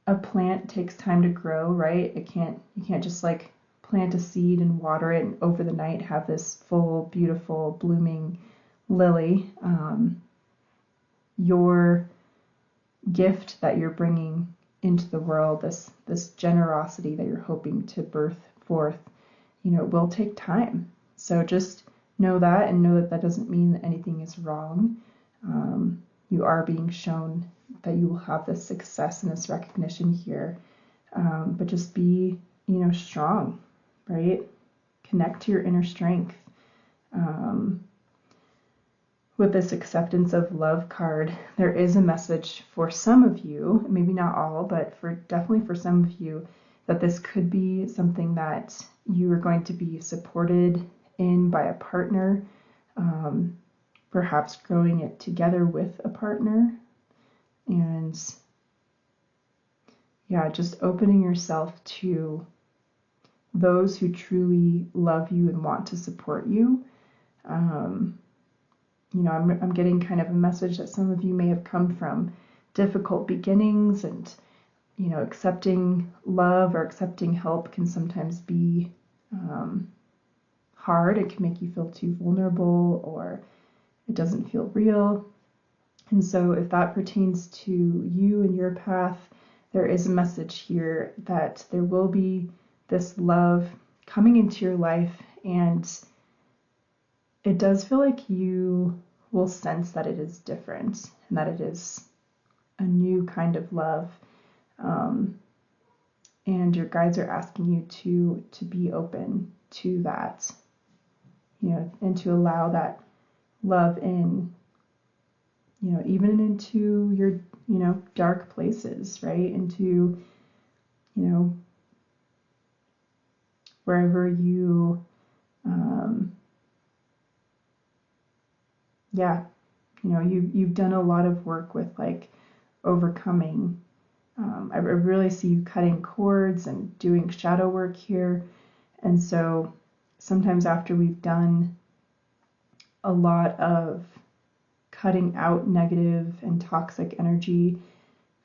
a plant takes time to grow, right? You can't just like plant a seed and water it and over the night have this full, beautiful, blooming lily. Your gift that you're bringing into the world, this generosity that you're hoping to birth forth, will take time. So just know that, and know that that doesn't mean that anything is wrong. You are being shown that you will have this success and this recognition here, but just be, strong, right? Connect to your inner strength. With this acceptance of love card, there is a message for some of you, maybe not all, but definitely for some of you, that this could be something that you are going to be supported in by a partner, perhaps growing it together with a partner. And yeah, just opening yourself to those who truly love you and want to support you. I'm getting kind of a message that some of you may have come from difficult beginnings, and, accepting love or accepting help can sometimes be hard. It can make you feel too vulnerable, or it doesn't feel real. And so if that pertains to you and your path, there is a message here that there will be this love coming into your life, and it does feel like you will sense that it is different and that it is a new kind of love. And your guides are asking you to be open to that, and to allow that love in, even into your, dark places, right? Into, wherever you, you've done a lot of work with like overcoming. I really see you cutting cords and doing shadow work here. And so sometimes after we've done a lot of cutting out negative and toxic energy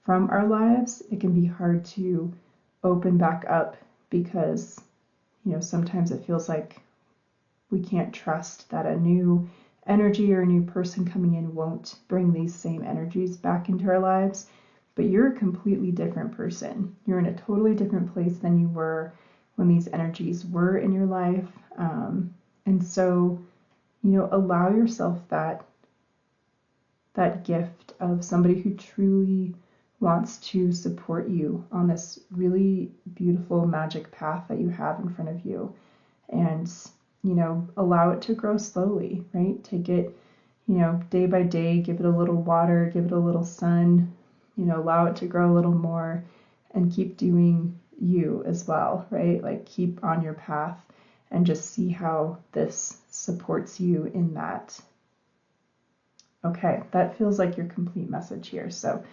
from our lives, it can be hard to open back up, because, sometimes it feels like we can't trust that a new energy or a new person coming in won't bring these same energies back into our lives. But you're a completely different person. You're in a totally different place than you were when these energies were in your life. And so, allow yourself that gift of somebody who truly wants to support you on this really beautiful magic path that you have in front of you. And, allow it to grow slowly, right? Take it, day by day, give it a little water, give it a little sun, allow it to grow a little more, and keep doing you as well, right? Like keep on your path and just see how this supports you in that. Okay, that feels like your complete message here. So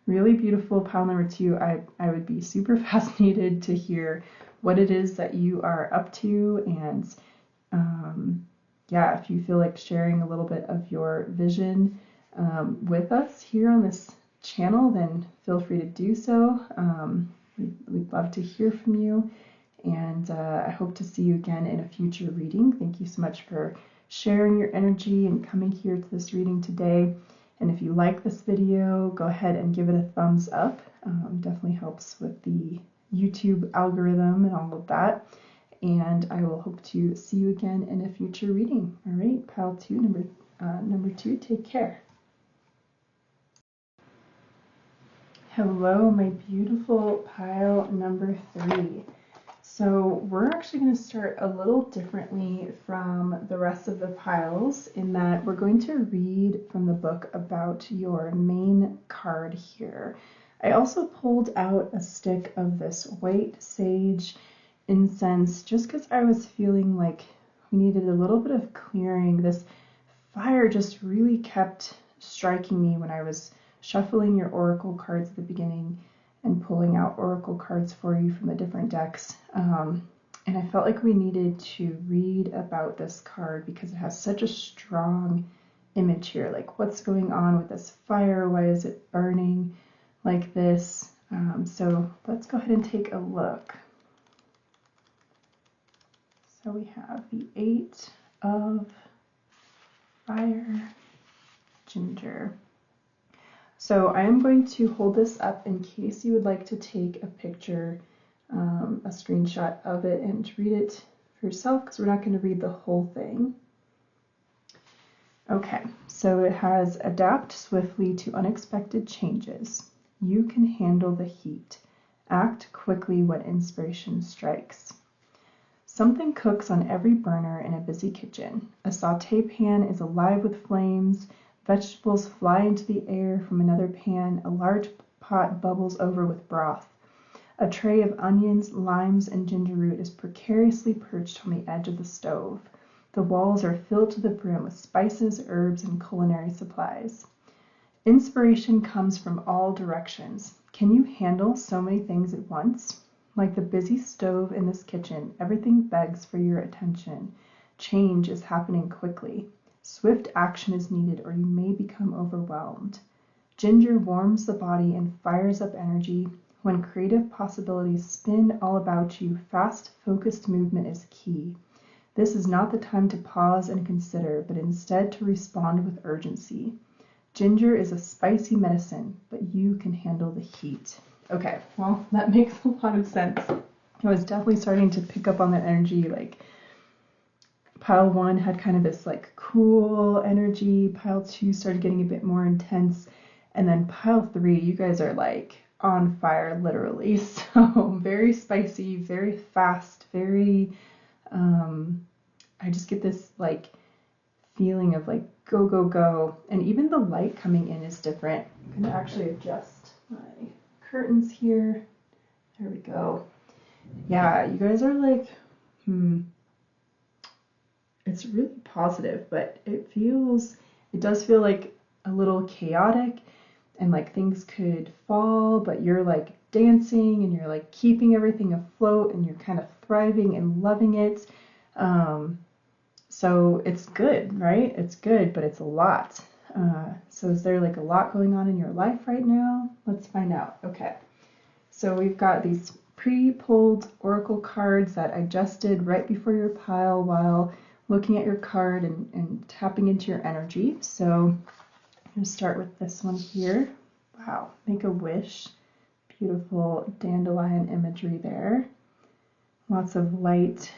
really beautiful, pile number 2. I would be super fascinated to hear what it is that you are up to, and if you feel like sharing a little bit of your vision with us here on this channel, then feel free to do so. We'd love to hear from you, and I hope to see you again in a future reading. Thank you so much for sharing your energy and coming here to this reading today. And if you like this video, go ahead and give it a thumbs up. Definitely helps with the YouTube algorithm and all of that. And I will hope to see you again in a future reading. All right, pile 2, number 2, take care. Hello, my beautiful pile number 3. So we're actually going to start a little differently from the rest of the piles, in that we're going to read from the book about your main card here. I also pulled out a stick of this white sage incense just because I was feeling like we needed a little bit of clearing. This fire just really kept striking me when I was shuffling your oracle cards at the beginning and pulling out oracle cards for you from the different decks. And I felt like we needed to read about this card because it has such a strong image here. Like, what's going on with this fire? Why is it burning like this? So let's go ahead and take a look. So we have the 8 of Fire, Ginger. So I am going to hold this up in case you would like to take a picture, a screenshot of it and read it for yourself, because we're not going to read the whole thing. Okay, so it has adapt swiftly to unexpected changes. You can handle the heat. Act quickly when inspiration strikes. Something cooks on every burner in a busy kitchen. A sauté pan is alive with flames. Vegetables fly into the air from another pan. A large pot bubbles over with broth. A tray of onions, limes, and ginger root is precariously perched on the edge of the stove. The walls are filled to the brim with spices, herbs, and culinary supplies. Inspiration comes from all directions. Can you handle so many things at once? Like the busy stove in this kitchen, everything begs for your attention. Change is happening quickly. Swift action is needed or you may become overwhelmed. Ginger warms the body and fires up energy. When creative possibilities spin all about you, fast, focused movement is key. This is not the time to pause and consider, but instead to respond with urgency. Ginger is a spicy medicine, but you can handle the heat. Okay, well, that makes a lot of sense. I was definitely starting to pick up on that energy. Like, pile 1 had kind of this like cool energy. Pile 2 started getting a bit more intense. And then pile 3, you guys are like on fire, literally. So very spicy, very fast, very, I just get this like feeling of like go, go, go. And even the light coming in is different. I'm going to actually adjust my curtains here. There we go. Yeah, you guys are like, it's really positive, but it does feel like a little chaotic and like things could fall, but you're like dancing and you're like keeping everything afloat and you're kind of thriving and loving it. So it's good, right? It's good, but it's a lot. So is there like a lot going on in your life right now? Let's find out. Okay. So we've got these pre-pulled oracle cards that I just did right before your pile while looking at your card and tapping into your energy. So I'm going to start with this one here. Wow, make a wish. Beautiful dandelion imagery there. Lots of light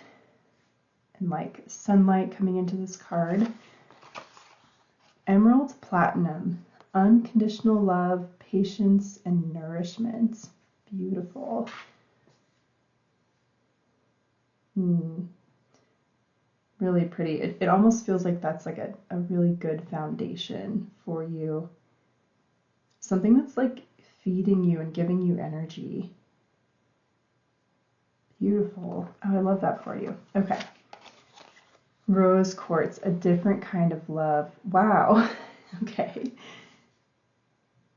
and like sunlight coming into this card. Emerald Platinum, unconditional love, patience, and nourishment. Beautiful. Really pretty. It almost feels like that's like a really good foundation for you. Something that's like feeding you and giving you energy. Beautiful. Oh, I love that for you. Okay. Rose Quartz, a different kind of love. Wow. Okay.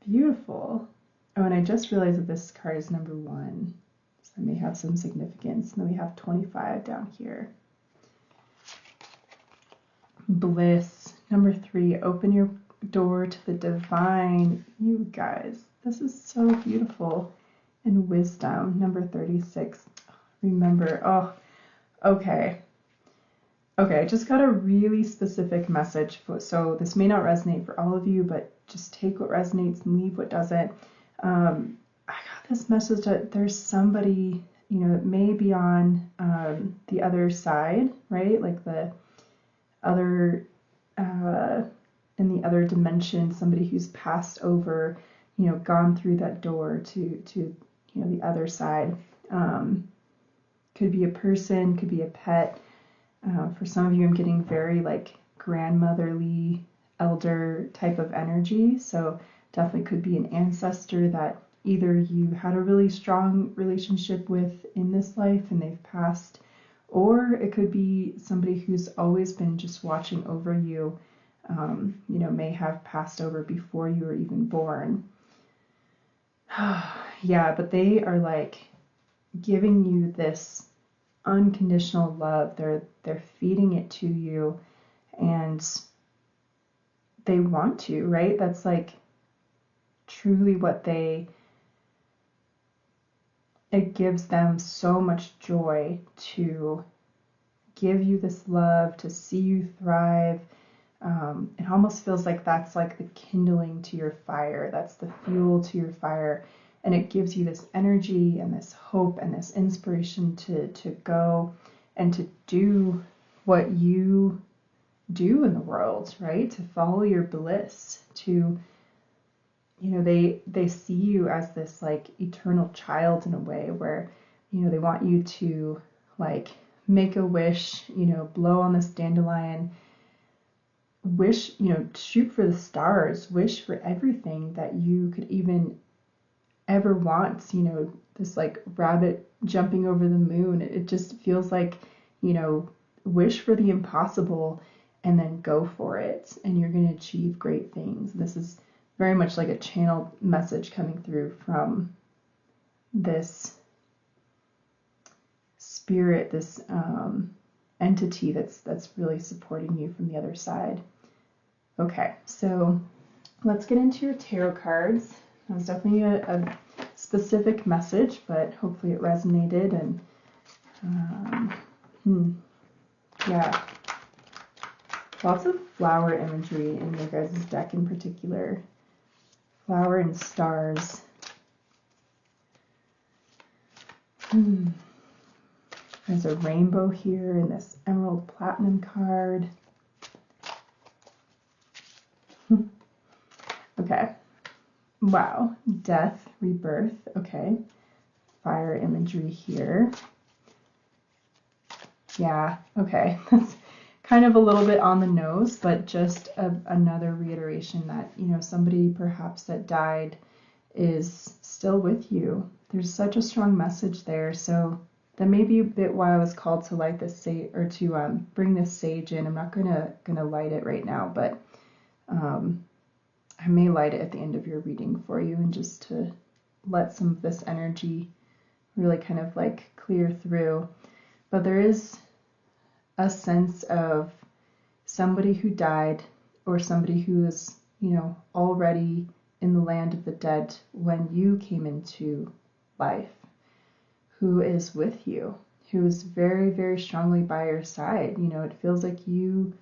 Beautiful. Oh, and I just realized that this card is number 1. So that may have some significance. And then we have 25 down here. Bliss, number 3, open your door to the divine. You guys, this is so beautiful. And wisdom, number 36. Remember, oh, okay. Okay, I just got a really specific message. So this may not resonate for all of you, but just take what resonates and leave what doesn't. I got this message that there's somebody, you know, that may be on the other side, right? Like the other, in the other dimension, somebody who's passed over, you know, gone through that door to you know, the other side. Could be a person, could be a pet. For some of you, I'm getting very like grandmotherly, elder type of energy. So definitely could be an ancestor that, either you had a really strong relationship with in this life and they've passed, or it could be somebody who's always been just watching over you, may have passed over before you were even born. Yeah, but they are like giving you this unconditional love. They're feeding it to you, and they want to, right? That's like truly what it gives them so much joy to give you this love, to see you thrive. It almost feels like that's like the kindling to your fire. That's the fuel to your fire. And it gives you this energy and this hope and this inspiration to go and to do what you do in the world, right? To follow your bliss, to, they see you as this like eternal child in a way where, they want you to like make a wish, blow on this dandelion, wish, shoot for the stars, wish for everything that you could even ever want, this like rabbit jumping over the moon. It just feels like, wish for the impossible and then go for it, and you're going to achieve great things. This is very much like a channeled message coming through from this spirit, this entity that's really supporting you from the other side. Okay, so let's get into your tarot cards. That was definitely a specific message, but hopefully it resonated. And yeah, lots of flower imagery in your guys' deck in particular. Flower and stars. There's a rainbow here in this emerald platinum card. Okay. Wow. Death, rebirth. Okay. Fire imagery here. Yeah. Okay. That's kind of a little bit on the nose, but just another reiteration that, somebody perhaps that died is still with you. There's such a strong message there. So that may be a bit why I was called to light this sage, or to bring this sage in. I'm not gonna light it right now, but I may light it at the end of your reading for you, and just to let some of this energy really kind of like clear through. But there is a sense of somebody who died, or somebody who is, already in the land of the dead when you came into life, who is with you, who is very, very strongly by your side. It feels like you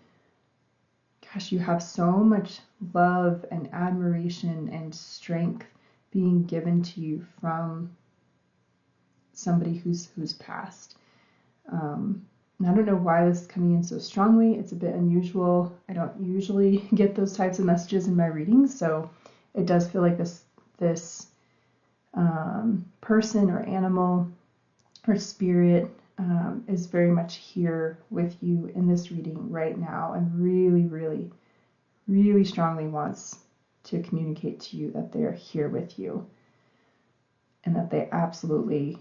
have so much love and admiration and strength being given to you from somebody who's passed. And I don't know why this is coming in so strongly. It's a bit unusual. I don't usually get those types of messages in my readings, so it does feel like this person or animal or spirit is very much here with you in this reading right now, and really, really, really strongly wants to communicate to you that they are here with you, and that they absolutely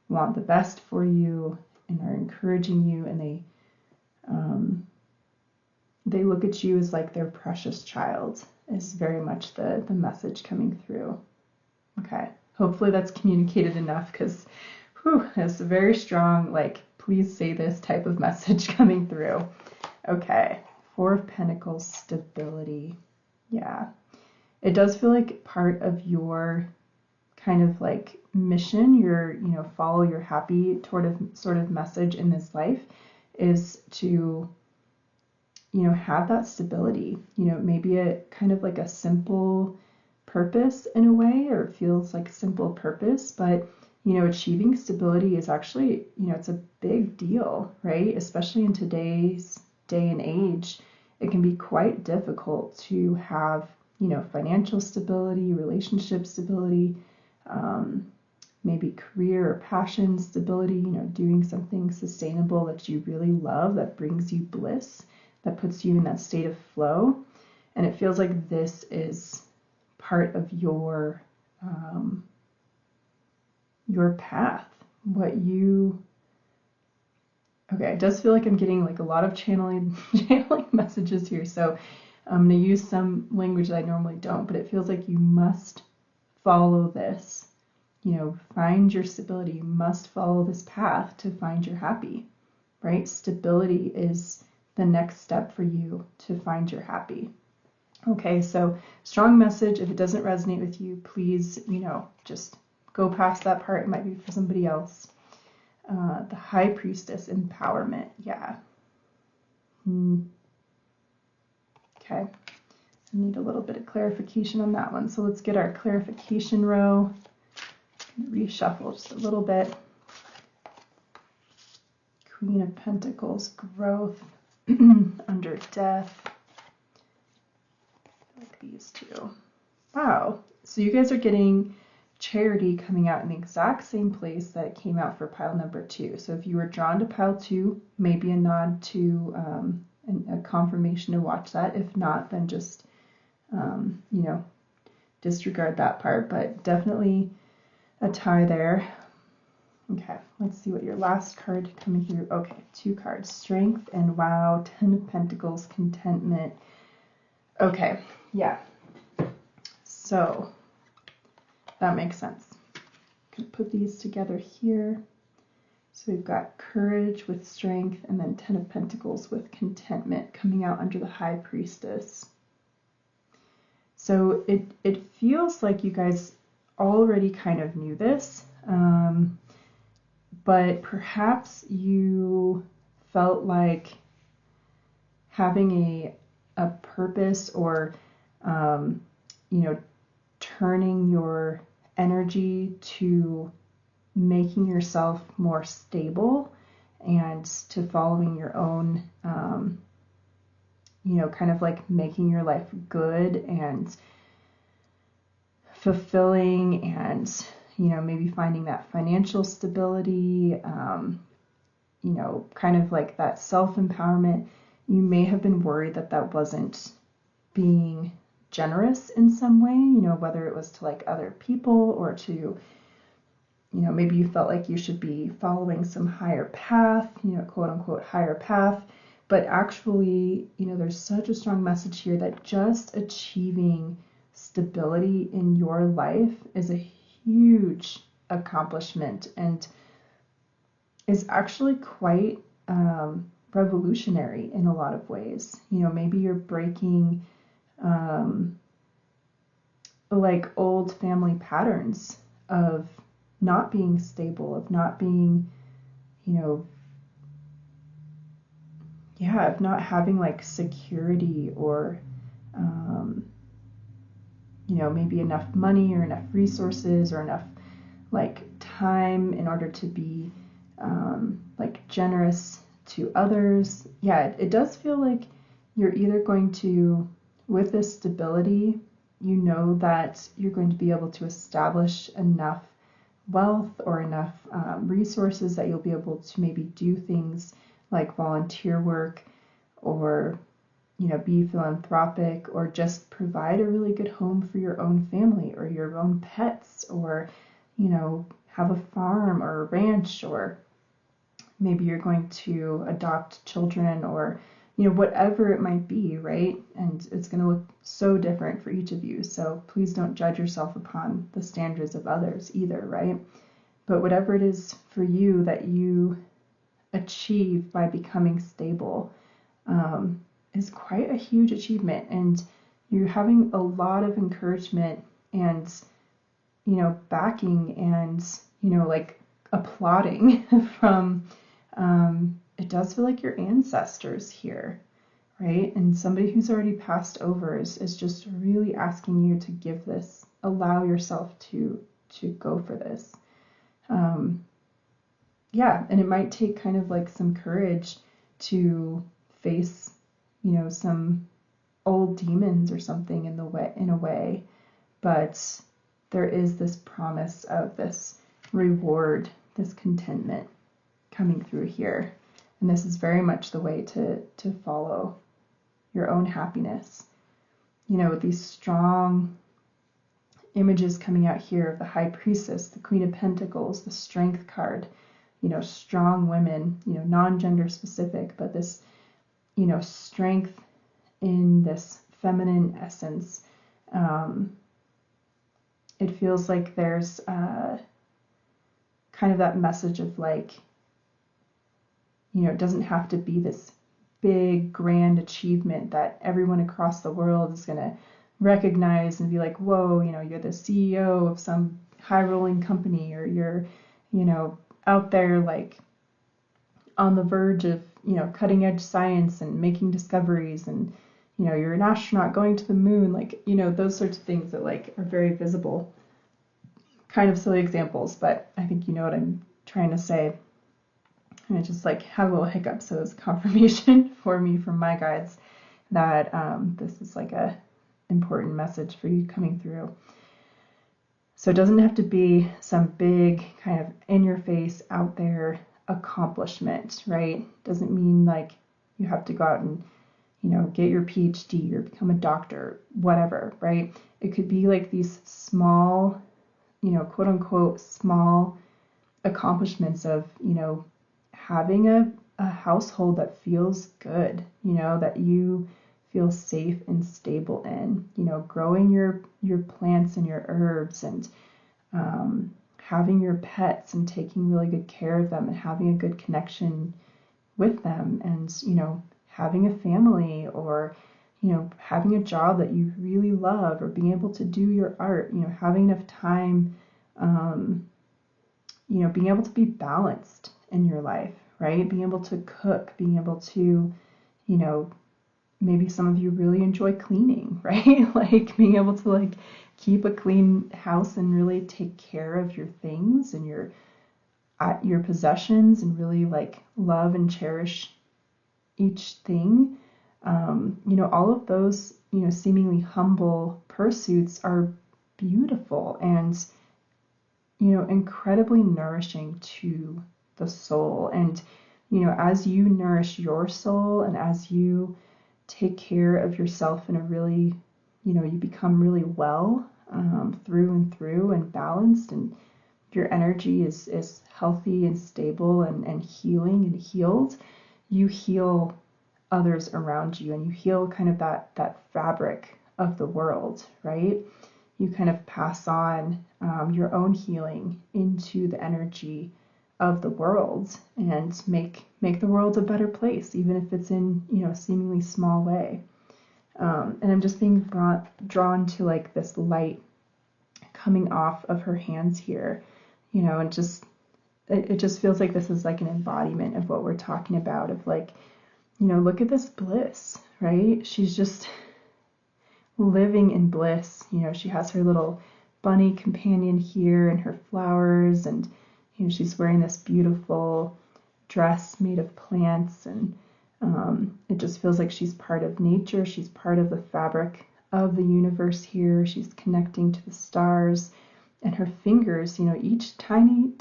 want the best for you and are encouraging you, and they look at you as like their precious child, is very much the message coming through. Okay, hopefully that's communicated enough, because it's a very strong, like, please say this type of message coming through. Okay, Four of Pentacles, stability. Yeah, it does feel like part of your kind of like mission, your follow your happy sort of message in this life is to have that stability. Maybe a kind of like a simple purpose in a way, or it feels like a simple purpose, but achieving stability is actually, it's a big deal, right? Especially in today's day and age, it can be quite difficult to have financial stability, relationship stability, maybe career or passion stability, doing something sustainable that you really love, that brings you bliss, that puts you in that state of flow. And it feels like this is part of your your path, what you, okay, it does feel like I'm getting like a lot of channeling messages here. So I'm going to use some language that I normally don't, but it feels like you must follow this. You know, find your stability. You must follow this path to find your happy, right? Stability is the next step for you to find your happy. Okay, so strong message. If it doesn't resonate with you, please, you know, just go past that part. It might be for somebody else. The High Priestess, empowerment. Yeah. Okay. I need a little bit of clarification on that one. So let's get our clarification row. Reshuffle just a little bit. Queen of Pentacles, growth, under death. Like these two. Wow. So you guys are getting Charity coming out in the exact same place that it came out for pile number 2. So if you were drawn to pile 2, maybe a nod to a confirmation to watch that. If not, then just, you know, disregard that part. But definitely a tie there. Okay, let's see what your last card coming through. Okay, 2 cards. Strength and wow, 10 of Pentacles, contentment. Okay, yeah. So that makes sense. I'm going to put these together here. So we've got courage with strength and then 10 of Pentacles with contentment coming out under the High Priestess. So it feels like you guys already kind of knew this, but perhaps you felt like having a purpose or, you know, turning your energy to making yourself more stable and to following your own, you know, kind of like making your life good and fulfilling and, you know, maybe finding that financial stability, you know, kind of like that self-empowerment. You may have been worried that that wasn't being generous in some way, you know, whether it was to like other people or to, you know, maybe you felt like you should be following some higher path, you know, quote unquote higher path. But actually, you know, there's such a strong message here that just achieving stability in your life is a huge accomplishment and is actually quite revolutionary in a lot of ways. You know, maybe you're breaking like old family patterns of not being stable, of not being, you know, yeah, of not having like security or, you know, maybe enough money or enough resources or enough like time in order to be like generous to others. Yeah, it does feel like you're either going to, with this stability, you know that you're going to be able to establish enough wealth or enough resources that you'll be able to maybe do things like volunteer work or, you know, be philanthropic or just provide a really good home for your own family or your own pets or, you know, have a farm or a ranch, or maybe you're going to adopt children or, you know, whatever it might be, right? And it's going to look so different for each of you. So please don't judge yourself upon the standards of others either, right? But whatever it is for you that you achieve by becoming stable is quite a huge achievement. And you're having a lot of encouragement and, you know, backing and, you know, like applauding from, it does feel like your ancestors here, right? And somebody who's already passed over is just really asking you to give this, allow yourself to go for this. Yeah, and it might take kind of like some courage to face, you know, some old demons or something in a way, but there is this promise of this reward, this contentment coming through here. And this is very much the way to follow your own happiness. You know, with these strong images coming out here of the High Priestess, the Queen of Pentacles, the Strength card, you know, strong women, you know, non-gender specific, but this, you know, strength in this feminine essence. It feels like there's kind of that message of like, you know, it doesn't have to be this big grand achievement that everyone across the world is going to recognize and be like, whoa, you know, you're the CEO of some high rolling company, or you're, you know, out there like on the verge of, you know, cutting edge science and making discoveries, and, you know, you're an astronaut going to the moon, like, you know, those sorts of things that like are very visible. Kind of silly examples, but I think you know what I'm trying to say. And I just like have a little hiccup, so it's confirmation for me from my guides that this is like a important message for you coming through. So it doesn't have to be some big kind of in your face out there accomplishment, right? Doesn't mean like you have to go out and, you know, get your PhD or become a doctor, whatever, right? It could be like these small, you know, quote unquote small accomplishments of, you know, having a household that feels good, you know, that you feel safe and stable in, you know, growing your plants and your herbs, and having your pets and taking really good care of them and having a good connection with them, and, you know, having a family, or, you know, having a job that you really love, or being able to do your art, you know, having enough time, you know, being able to be balanced in your life, right? Being able to cook, being able to, you know, maybe some of you really enjoy cleaning, right? Like being able to like keep a clean house and really take care of your things and your possessions, and really like love and cherish each thing. You know, all of those, you know, seemingly humble pursuits are beautiful and, you know, incredibly nourishing to the soul. And, you know, as you nourish your soul and as you take care of yourself in a really, you know, you become really well through and through and balanced, and your energy is healthy and stable and healing and healed, you heal others around you, and you heal kind of that fabric of the world, right? You kind of pass on your own healing into the energy of the world, and make the world a better place, even if it's in, you know, a seemingly small way. And I'm just being drawn to like this light coming off of her hands here, you know, and just it just feels like this is like an embodiment of what we're talking about, of like, you know, look at this bliss, right? She's just living in bliss. You know, she has her little bunny companion here and her flowers, and, you know, she's wearing this beautiful dress made of plants, and it just feels like she's part of nature. She's part of the fabric of the universe here. She's connecting to the stars, and her fingers, you know, each tiny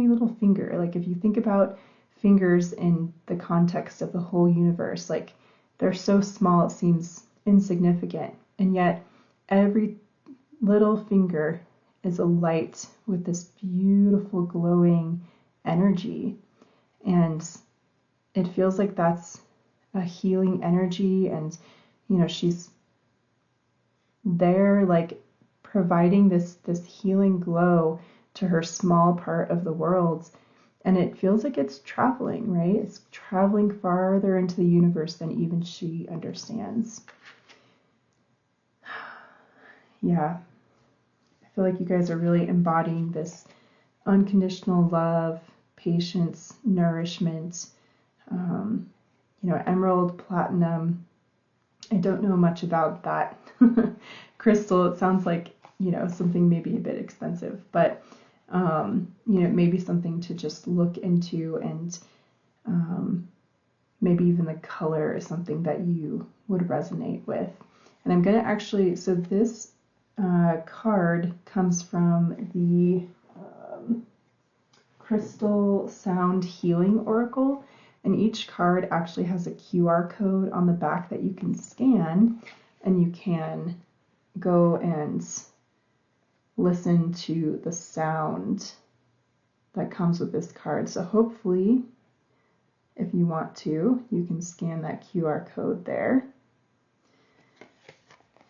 little finger, like if you think about fingers in the context of the whole universe, like they're so small it seems insignificant, and yet every little finger is a light with this beautiful glowing energy. And it feels like that's a healing energy, and, you know, she's there like providing this healing glow to her small part of the world, and it feels like it's traveling, right? It's traveling farther into the universe than even she understands. Yeah, I feel like you guys are really embodying this unconditional love, patience, nourishment. You know, emerald, platinum. I don't know much about that crystal. It sounds like, you know, something maybe a bit expensive, but you know, maybe something to just look into, and maybe even the color is something that you would resonate with. And I'm gonna actually, so this card comes from the Crystal Sound Healing Oracle, and each card actually has a QR code on the back that you can scan, and you can go and listen to the sound that comes with this card. So hopefully, if you want to, you can scan that QR code there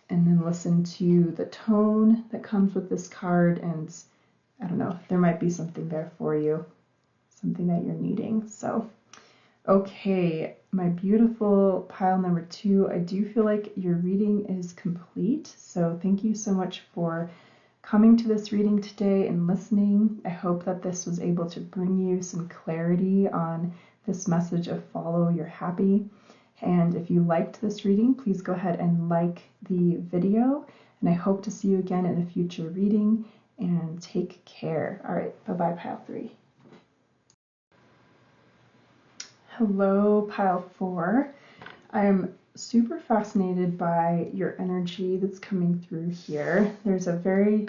and then listen to the tone that comes with this card, and I don't know, there might be something there for you, something that you're needing. So, okay, my beautiful pile number 2, I do feel like your reading is complete. So thank you so much for coming to this reading today and listening. I hope that this was able to bring you some clarity on this message of follow your happy. And if you liked this reading, please go ahead and like the video. And I hope to see you again in a future reading. And take care. All right, bye-bye, pile 3. Hello, pile 4. I'm super fascinated by your energy that's coming through here. There's a very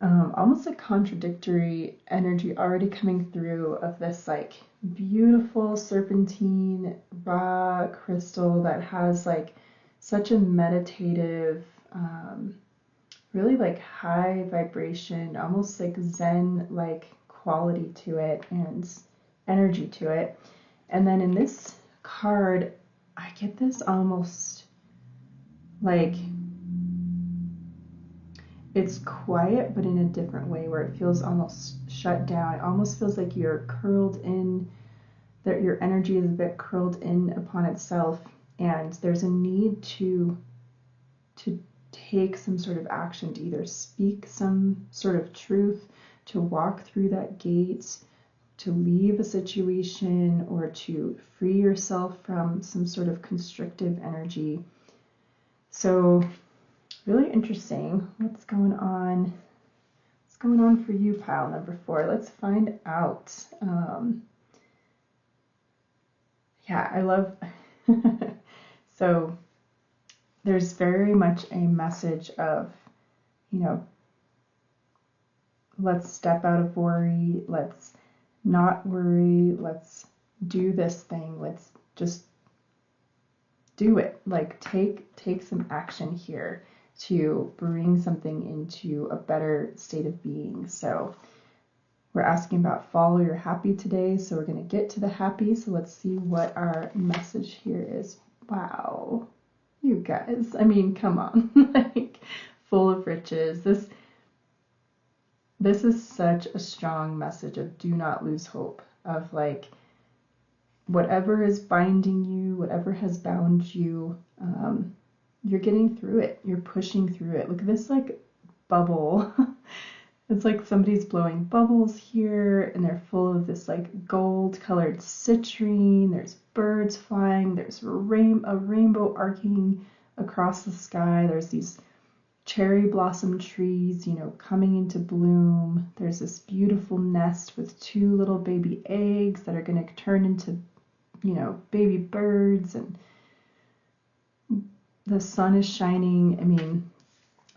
almost a contradictory energy already coming through of this like beautiful serpentine raw crystal that has like such a meditative, really like high vibration, almost like Zen like quality to it and energy to it. And then in this card, I get this almost like it's quiet, but in a different way where it feels almost shut down. It almost feels like you're curled in, that your energy is a bit curled in upon itself, and there's a need to take some sort of action, to either speak some sort of truth, to walk through that gate, to leave a situation, or to free yourself from some sort of constrictive energy. So really interesting. What's going on? What's going on for you, pile number 4? Let's find out. Yeah, I love. So there's very much a message of, you know, let's step out of worry. Let's not worry. Let's do this thing. Let's just do it. Like take some action here to bring something into a better state of being. So we're asking about follow your happy today. So we're going to get to the happy. So let's see what our message here is. Wow. You guys, I mean, come on. Like full of riches. This is such a strong message of do not lose hope, of like whatever is binding you, whatever has bound you, you're getting through it. You're pushing through it. Look at this like bubble. It's like somebody's blowing bubbles here, and they're full of this like gold colored citrine. There's birds flying. There's a rainbow arcing across the sky. There's these cherry blossom trees, you know, coming into bloom. There's this beautiful nest with 2 little baby eggs that are going to turn into, you know, baby birds, and the sun is shining. I mean,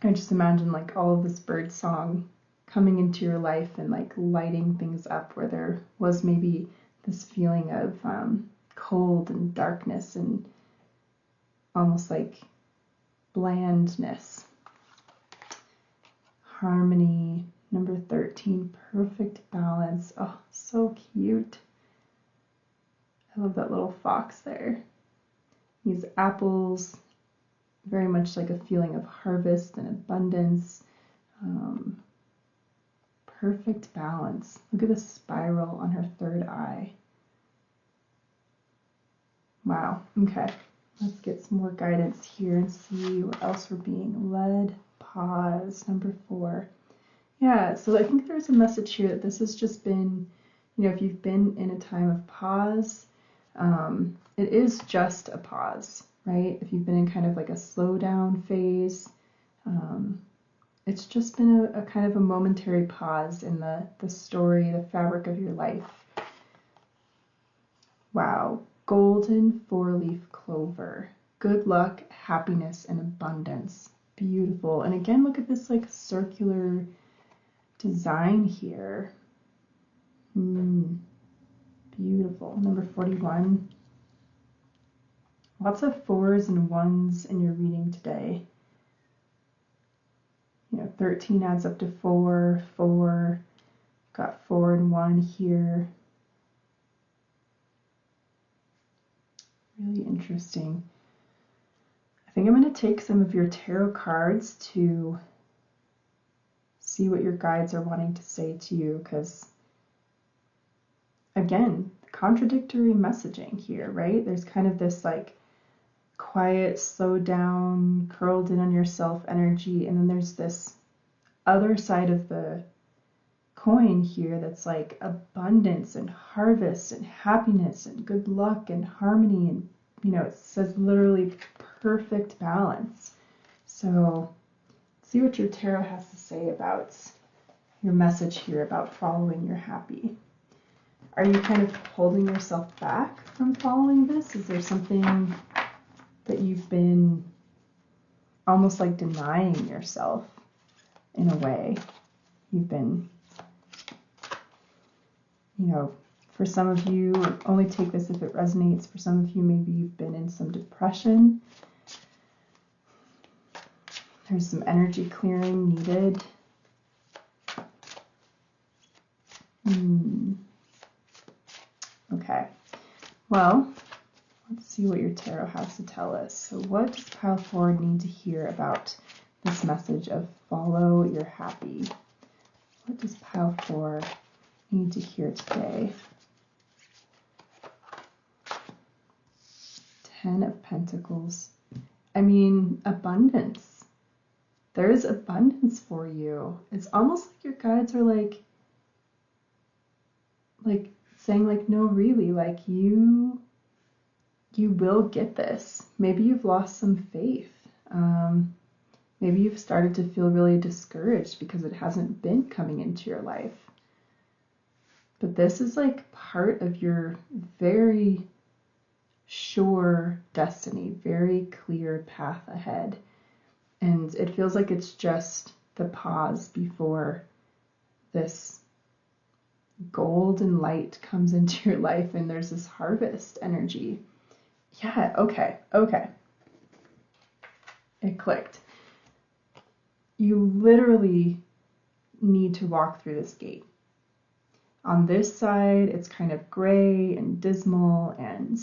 I just imagine like all of this bird song coming into your life and like lighting things up where there was maybe this feeling of cold and darkness and almost like blandness. Harmony, number 13, perfect balance. Oh, so cute. I love that little fox there. These apples, very much like a feeling of harvest and abundance. Perfect balance. Look at the spiral on her 3rd eye. Wow. Okay. Let's get some more guidance here and see where else we're being led. Pause, number 4. Yeah, so I think there's a message here that this has just been, you know, if you've been in a time of pause, it is just a pause, right? If you've been in kind of like a slow down phase, it's just been a kind of a momentary pause in the story, the fabric of your life. Wow. Golden 4-leaf clover. Good luck, happiness, and abundance. Beautiful. And again, look at this like circular design here. Beautiful. Number 41. Lots of 4s and 1s in your reading today. You know, 13 adds up to 4, 4, got 4 and 1 here. Really interesting. I think I'm going to take some of your tarot cards to see what your guides are wanting to say to you, because again, contradictory messaging here, right? There's kind of this like quiet, slowed down, curled in on yourself energy, and then there's this other side of the coin here that's like abundance and harvest and happiness and good luck and harmony, and you know, it says literally perfect balance. So see what your tarot has to say about your message here about following your happy. Are you kind of holding yourself back from following this? Is there something that you've been almost like denying yourself in a way? You've been, you know, for some of you, only take this if it resonates. For some of you, maybe you've been in some depression. There's some energy clearing needed. Okay, well, let's see what your tarot has to tell us. So what does pile 4 need to hear about this message of follow your happy? What does pile 4 need to hear today? 10 of Pentacles. I mean, abundance. There is abundance for you. It's almost like your guides are like saying like, no, really, like you will get this. Maybe you've lost some faith. Maybe you've started to feel really discouraged because it hasn't been coming into your life. But this is like part of your very sure destiny, very clear path ahead. And it feels like it's just the pause before this golden light comes into your life and there's this harvest energy. Yeah, okay. It clicked. You literally need to walk through this gate. On this side, it's kind of gray and dismal and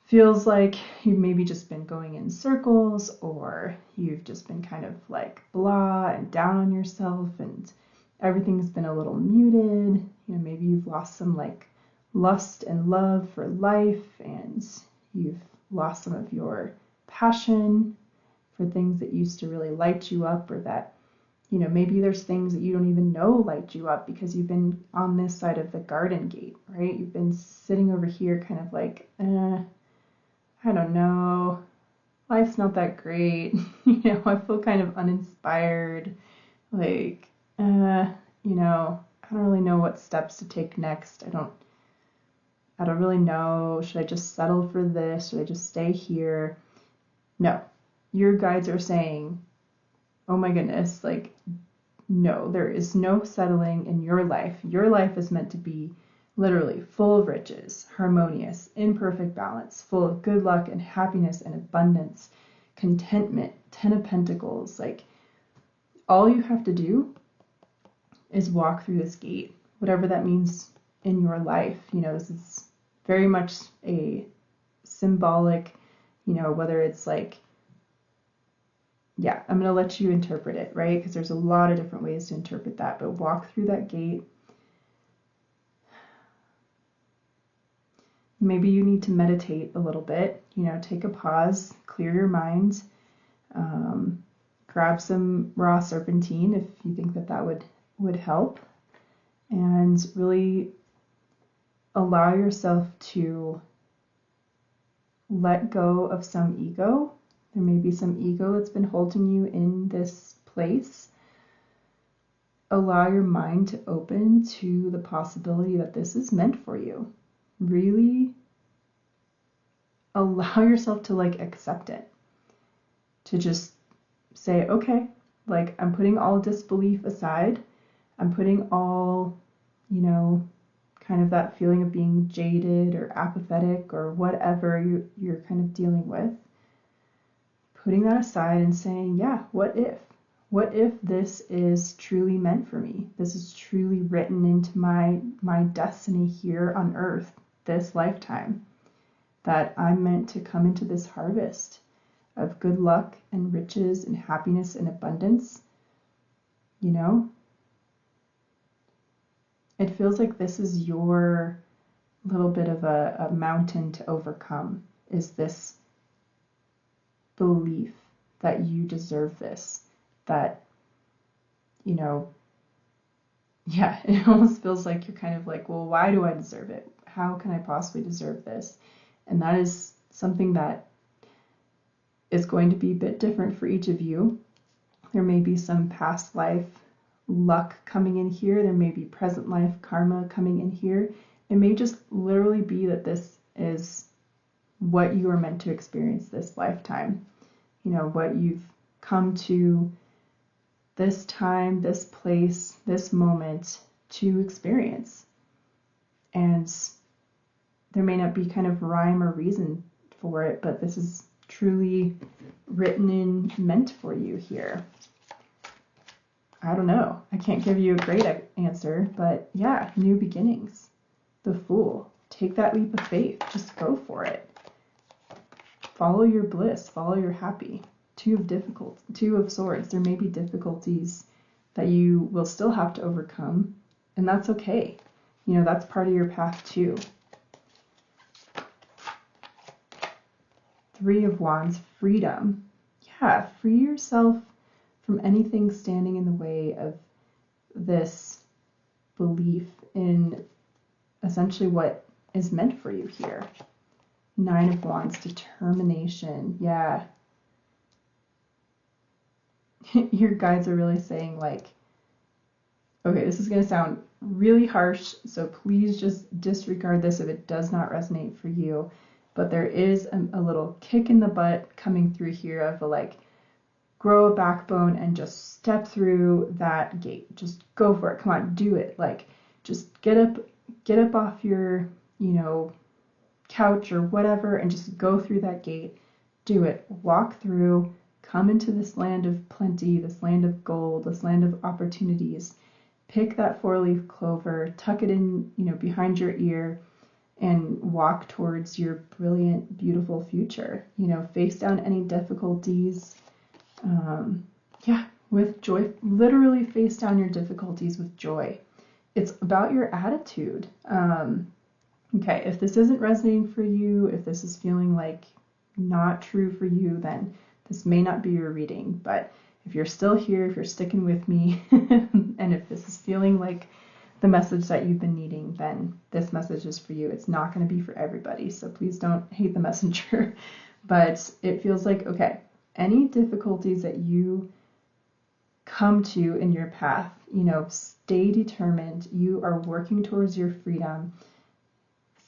feels like you've maybe just been going in circles, or you've just been kind of like blah and down on yourself and everything's been a little muted. You know, maybe you've lost some like lust and love for life, and you've lost some of your passion for things that used to really light you up, or that, you know, maybe there's things that you don't even know light you up because you've been on this side of the garden gate, right? You've been sitting over here kind of like, I don't know, life's not that great. You know, I feel kind of uninspired, like, you know, I don't really know what steps to take next. I don't really know. Should I just settle for this? Should I just stay here? No, your guides are saying, oh my goodness, like, no, there is no settling in your life. Your life is meant to be literally full of riches, harmonious, in perfect balance, full of good luck and happiness and abundance, contentment, 10 of Pentacles. Like, all you have to do is walk through this gate, whatever that means in your life. You know, this is very much a symbolic, you know, whether it's like, yeah, I'm going to let you interpret it, right? Because there's a lot of different ways to interpret that, but walk through that gate. Maybe you need to meditate a little bit, you know, take a pause, clear your mind, grab some raw serpentine if you think that would help, and really allow yourself to let go of some ego. There may be some ego that's been holding you in this place. Allow your mind to open to the possibility that this is meant for you. Really allow yourself to like accept it. To just say, okay, like I'm putting all disbelief aside. I'm putting all, you know, kind of that feeling of being jaded or apathetic or whatever you're kind of dealing with. Putting that aside and saying, yeah, what if? What if this is truly meant for me? This is truly written into my destiny here on earth, this lifetime, that I'm meant to come into this harvest of good luck and riches and happiness and abundance. You know, it feels like this is your little bit of a mountain to overcome, is this belief that you deserve this, that, you know, yeah, it almost feels like you're kind of like, well, why do I deserve it? How can I possibly deserve this? And that is something that is going to be a bit different for each of you. There may be some past life luck coming in here. There may be present life karma coming in here. It may just literally be that this is what you are meant to experience this lifetime. You know, what you've come to this time, this place, this moment to experience. And there may not be kind of rhyme or reason for it, but this is truly written in, meant for you here. I don't know. I can't give you a great answer, but yeah, new beginnings. The Fool. Take that leap of faith. Just go for it. Follow your bliss. Follow your happy. Two of Swords. There may be difficulties that you will still have to overcome, and that's okay. You know, that's part of your path too. Three of Wands. Freedom. Yeah, free yourself from anything standing in the way of this belief in essentially what is meant for you here. Nine of Wands. Determination. Yeah. Your guides are really saying, like, okay, this is going to sound really harsh, so please just disregard this if it does not resonate for you. But there is a little kick in the butt coming through here of a, like, grow a backbone and just step through that gate. Just go for it. Come on, do it. Like, just get up off your, you know, couch or whatever and just go through that gate. Do it. Walk through. Come into this land of plenty, this land of gold, this land of opportunities. Pick that 4-leaf clover, tuck it in, you know, behind your ear, and walk towards your brilliant, beautiful future. You know, face down any difficulties. With joy. Literally face down your difficulties with joy. It's about your attitude. Okay, if this isn't resonating for you, if this is feeling like not true for you, then this may not be your reading. But if you're still here, if you're sticking with me, and if this is feeling like the message that you've been needing, then this message is for you. It's not going to be for everybody, so please don't hate the messenger. But it feels like, okay, any difficulties that you come to in your path, you know, stay determined. You are working towards your freedom.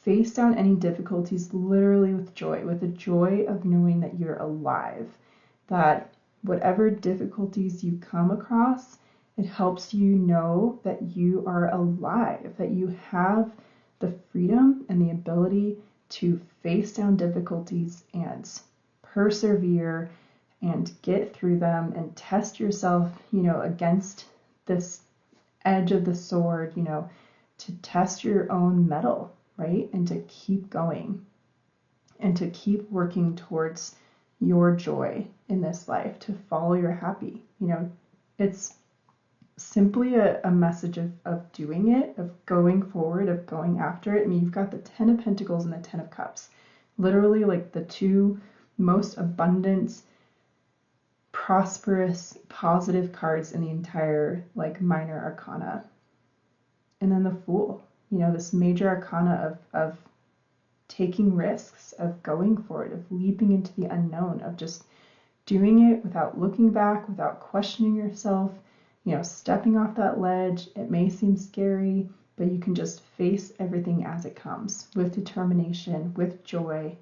Face down any difficulties literally with joy, with the joy of knowing that you're alive, that whatever difficulties you come across, it helps you know that you are alive, that you have the freedom and the ability to face down difficulties and persevere and get through them and test yourself, you know, against this edge of the sword, you know, to test your own mettle, right? And to keep going and to keep working towards your joy in this life, to follow your happy. You know, it's simply a message of doing it, of going forward, of going after it. I mean, you've got the 10 of Pentacles and the 10 of Cups, literally like the two most abundant, prosperous, positive cards in the entire, like, minor arcana. And then the Fool, you know, this major arcana of taking risks, of going for it, of leaping into the unknown, of just doing it without looking back, without questioning yourself, you know, stepping off that ledge. It may seem scary, but you can just face everything as it comes with determination, with joy,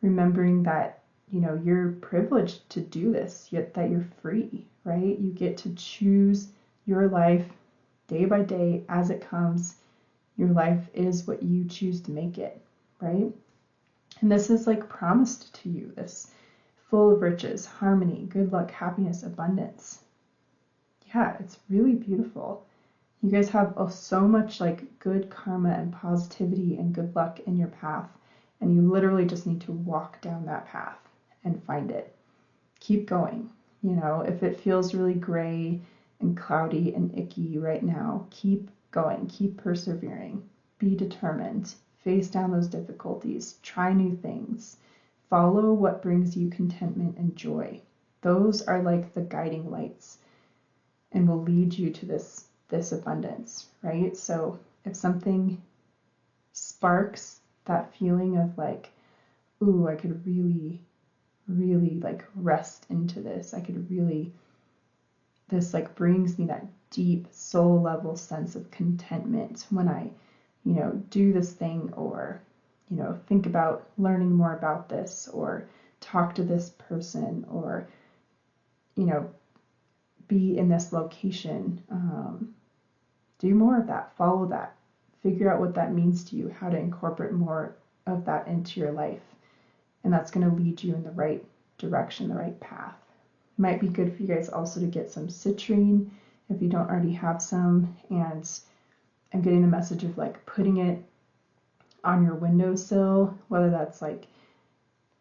remembering that, you know, you're privileged to do this, yet that you're free, right? You get to choose your life day by day as it comes. Your life is what you choose to make it, right? And this is like promised to you, this full of riches, harmony, good luck, happiness, abundance. yeah, it's really beautiful. You guys have so much like good karma and positivity and good luck in your path, and you literally just need to walk down that path and find it. Keep going. You know, if it feels really gray and cloudy and icky right now, keep going, keep persevering, be determined, face down those difficulties, try new things, follow what brings you contentment and joy. Those are like the guiding lights and will lead you to this abundance, right? So if something sparks that feeling of like, ooh, I could really like rest into this, I could really, this like brings me that deep soul level sense of contentment when I, you know, do this thing, or, you know, think about learning more about this, or talk to this person, or, you know, be in this location. Do more of that, follow that, figure out what that means to you, how to incorporate more of that into your life. And that's going to lead you in the right direction, the right path. Might be good for you guys also to get some citrine if you don't already have some. And I'm getting the message of like putting it on your windowsill, whether that's like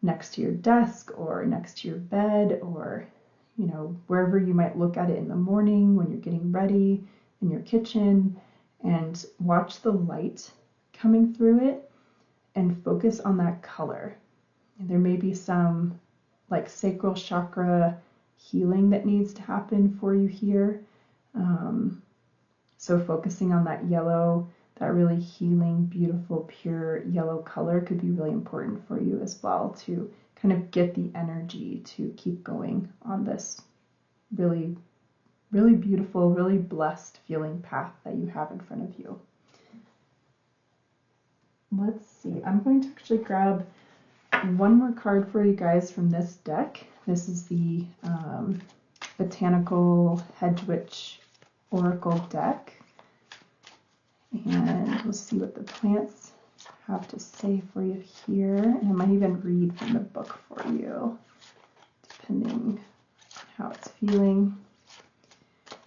next to your desk or next to your bed, or, you know, wherever you might look at it in the morning when you're getting ready in your kitchen, and watch the light coming through it and focus on that color. And there may be some like sacral chakra healing that needs to happen for you here. So focusing on that yellow, that really healing, beautiful, pure yellow color could be really important for you as well, to kind of get the energy to keep going on this really, really beautiful, really blessed feeling path that you have in front of you. Let's see, I'm going to actually grab one more card for you guys from this deck. This is the Botanical Hedgewitch Oracle deck. And we'll see what the plants have to say for you here. And I might even read from the book for you, depending how it's feeling.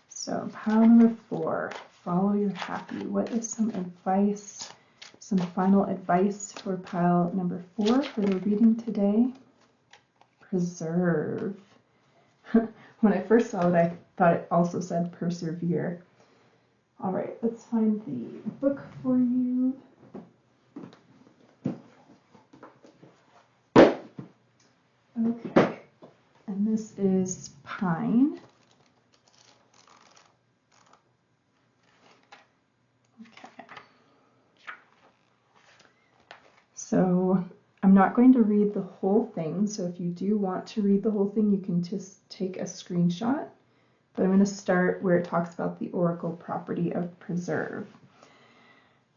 So pile number 4, follow your happy. What is some advice, some final advice for pile number 4 for the reading today? Preserve. When I first saw it, I thought it also said persevere. All right, let's find the book for you. Okay, and this is Pine. Okay. So I'm not going to read the whole thing, so if you do want to read the whole thing, you can just take a screenshot. But I'm going to start where it talks about the oracle property of preserve.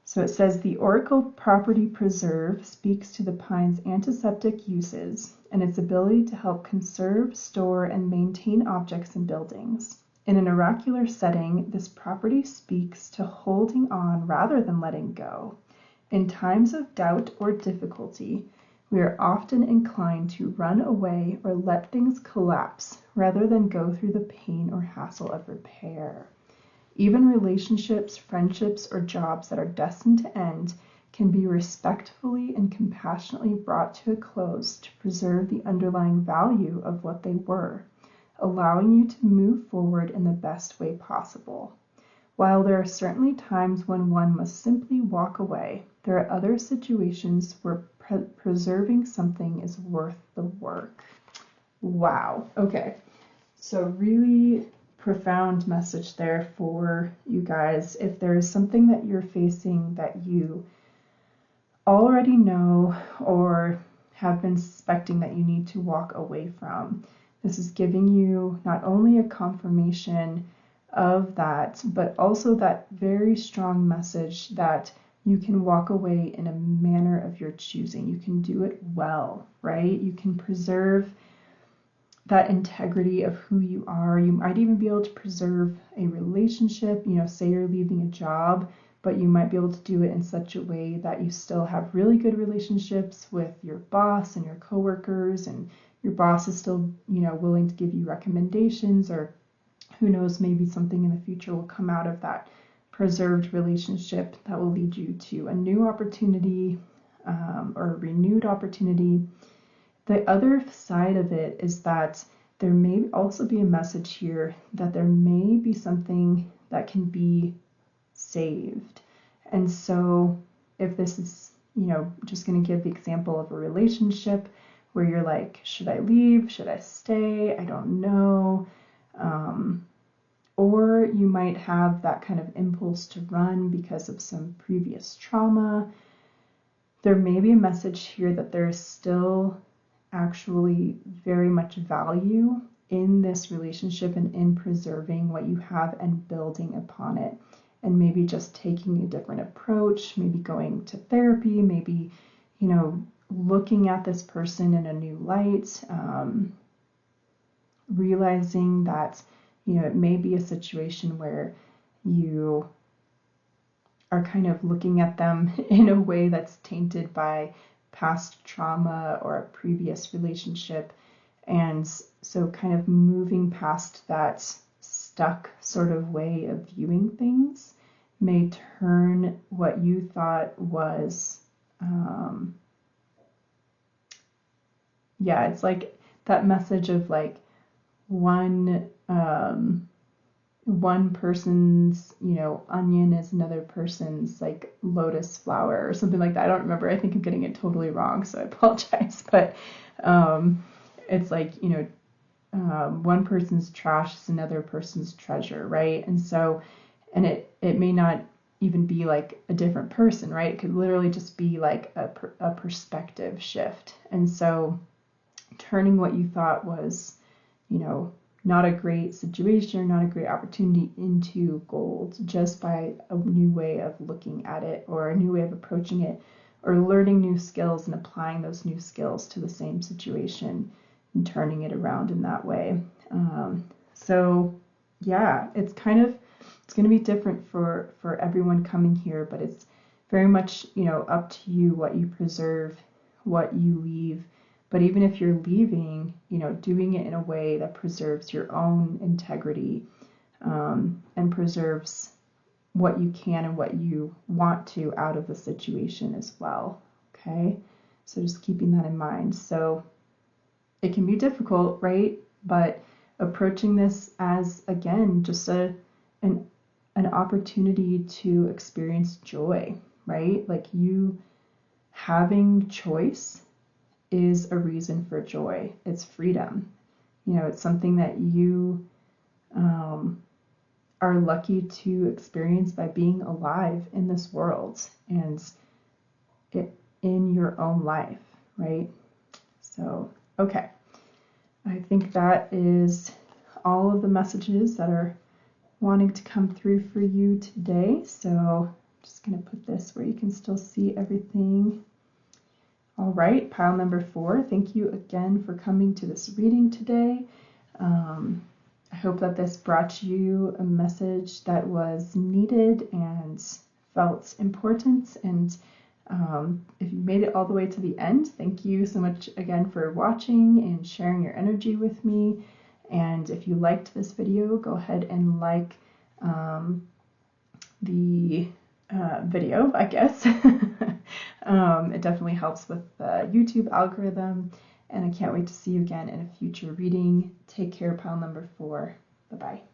So it says the oracle property preserve speaks to the pine's antiseptic uses and its ability to help conserve, store, and maintain objects and buildings. In an oracular setting, this property speaks to holding on rather than letting go. In times of doubt or difficulty, we are often inclined to run away or let things collapse rather than go through the pain or hassle of repair. Even relationships, friendships, or jobs that are destined to end can be respectfully and compassionately brought to a close to preserve the underlying value of what they were, allowing you to move forward in the best way possible. While there are certainly times when one must simply walk away, there are other situations where preserving something is worth the work. Wow. Okay. So really profound message there for you guys. If there is something that you're facing that you already know or have been suspecting that you need to walk away from, this is giving you not only a confirmation of that, but also that very strong message that you can walk away in a manner of your choosing. You can do it well, right? You can preserve that integrity of who you are. You might even be able to preserve a relationship. You know, say you're leaving a job, but you might be able to do it in such a way that you still have really good relationships with your boss and your coworkers, and your boss is still, you know, willing to give you recommendations or Who knows, maybe something in the future will come out of that preserved relationship that will lead you to a new opportunity, or a renewed opportunity. The other side of it is that there may also be a message here that there may be something that can be saved. And so if this is, just going to give the example of a relationship where you're like, should I leave? Should I stay? I don't know. Or you might have that kind of impulse to run because of some previous trauma. There may be a message here that there is still actually very much value in this relationship and in preserving what you have and building upon it. And maybe just taking a different approach, maybe going to therapy, maybe, looking at this person in a new light, realizing that, it may be a situation where you are kind of looking at them in a way that's tainted by past trauma or a previous relationship. And so kind of moving past that stuck sort of way of viewing things may turn what you thought was, it's like that message of like one person's, onion is another person's like lotus flower or something like that. I don't remember. I think I'm getting it totally wrong, so I apologize. But it's like, one person's trash is another person's treasure, right? And so, and it may not even be like a different person, right? It could literally just be like a perspective shift. And so turning what you thought was, not a great situation or not a great opportunity into gold just by a new way of looking at it or a new way of approaching it, or learning new skills and applying those new skills to the same situation and turning it around in that way. So yeah, it's going to be different for everyone coming here, but it's very much, up to you what you preserve, what you leave. But even if you're leaving, doing it in a way that preserves your own integrity, and preserves what you can and what you want to out of the situation as well. Okay, so just keeping that in mind. So it can be difficult, right? But approaching this as, again, just an opportunity to experience joy, right? Like you having choice is a reason for joy. It's freedom. It's something that you are lucky to experience by being alive in this world and in your own life, right? So, okay. I think that is all of the messages that are wanting to come through for you today. So I'm just going to put this where you can still see everything. All right, pile number 4, thank you again for coming to this reading today. I hope that this brought you a message that was needed and felt important. And if you made it all the way to the end, thank you so much again for watching and sharing your energy with me. And if you liked this video, go ahead and like the video, I guess. It definitely helps with the YouTube algorithm, and I can't wait to see you again in a future reading. Take care, pile number 4. Bye-bye.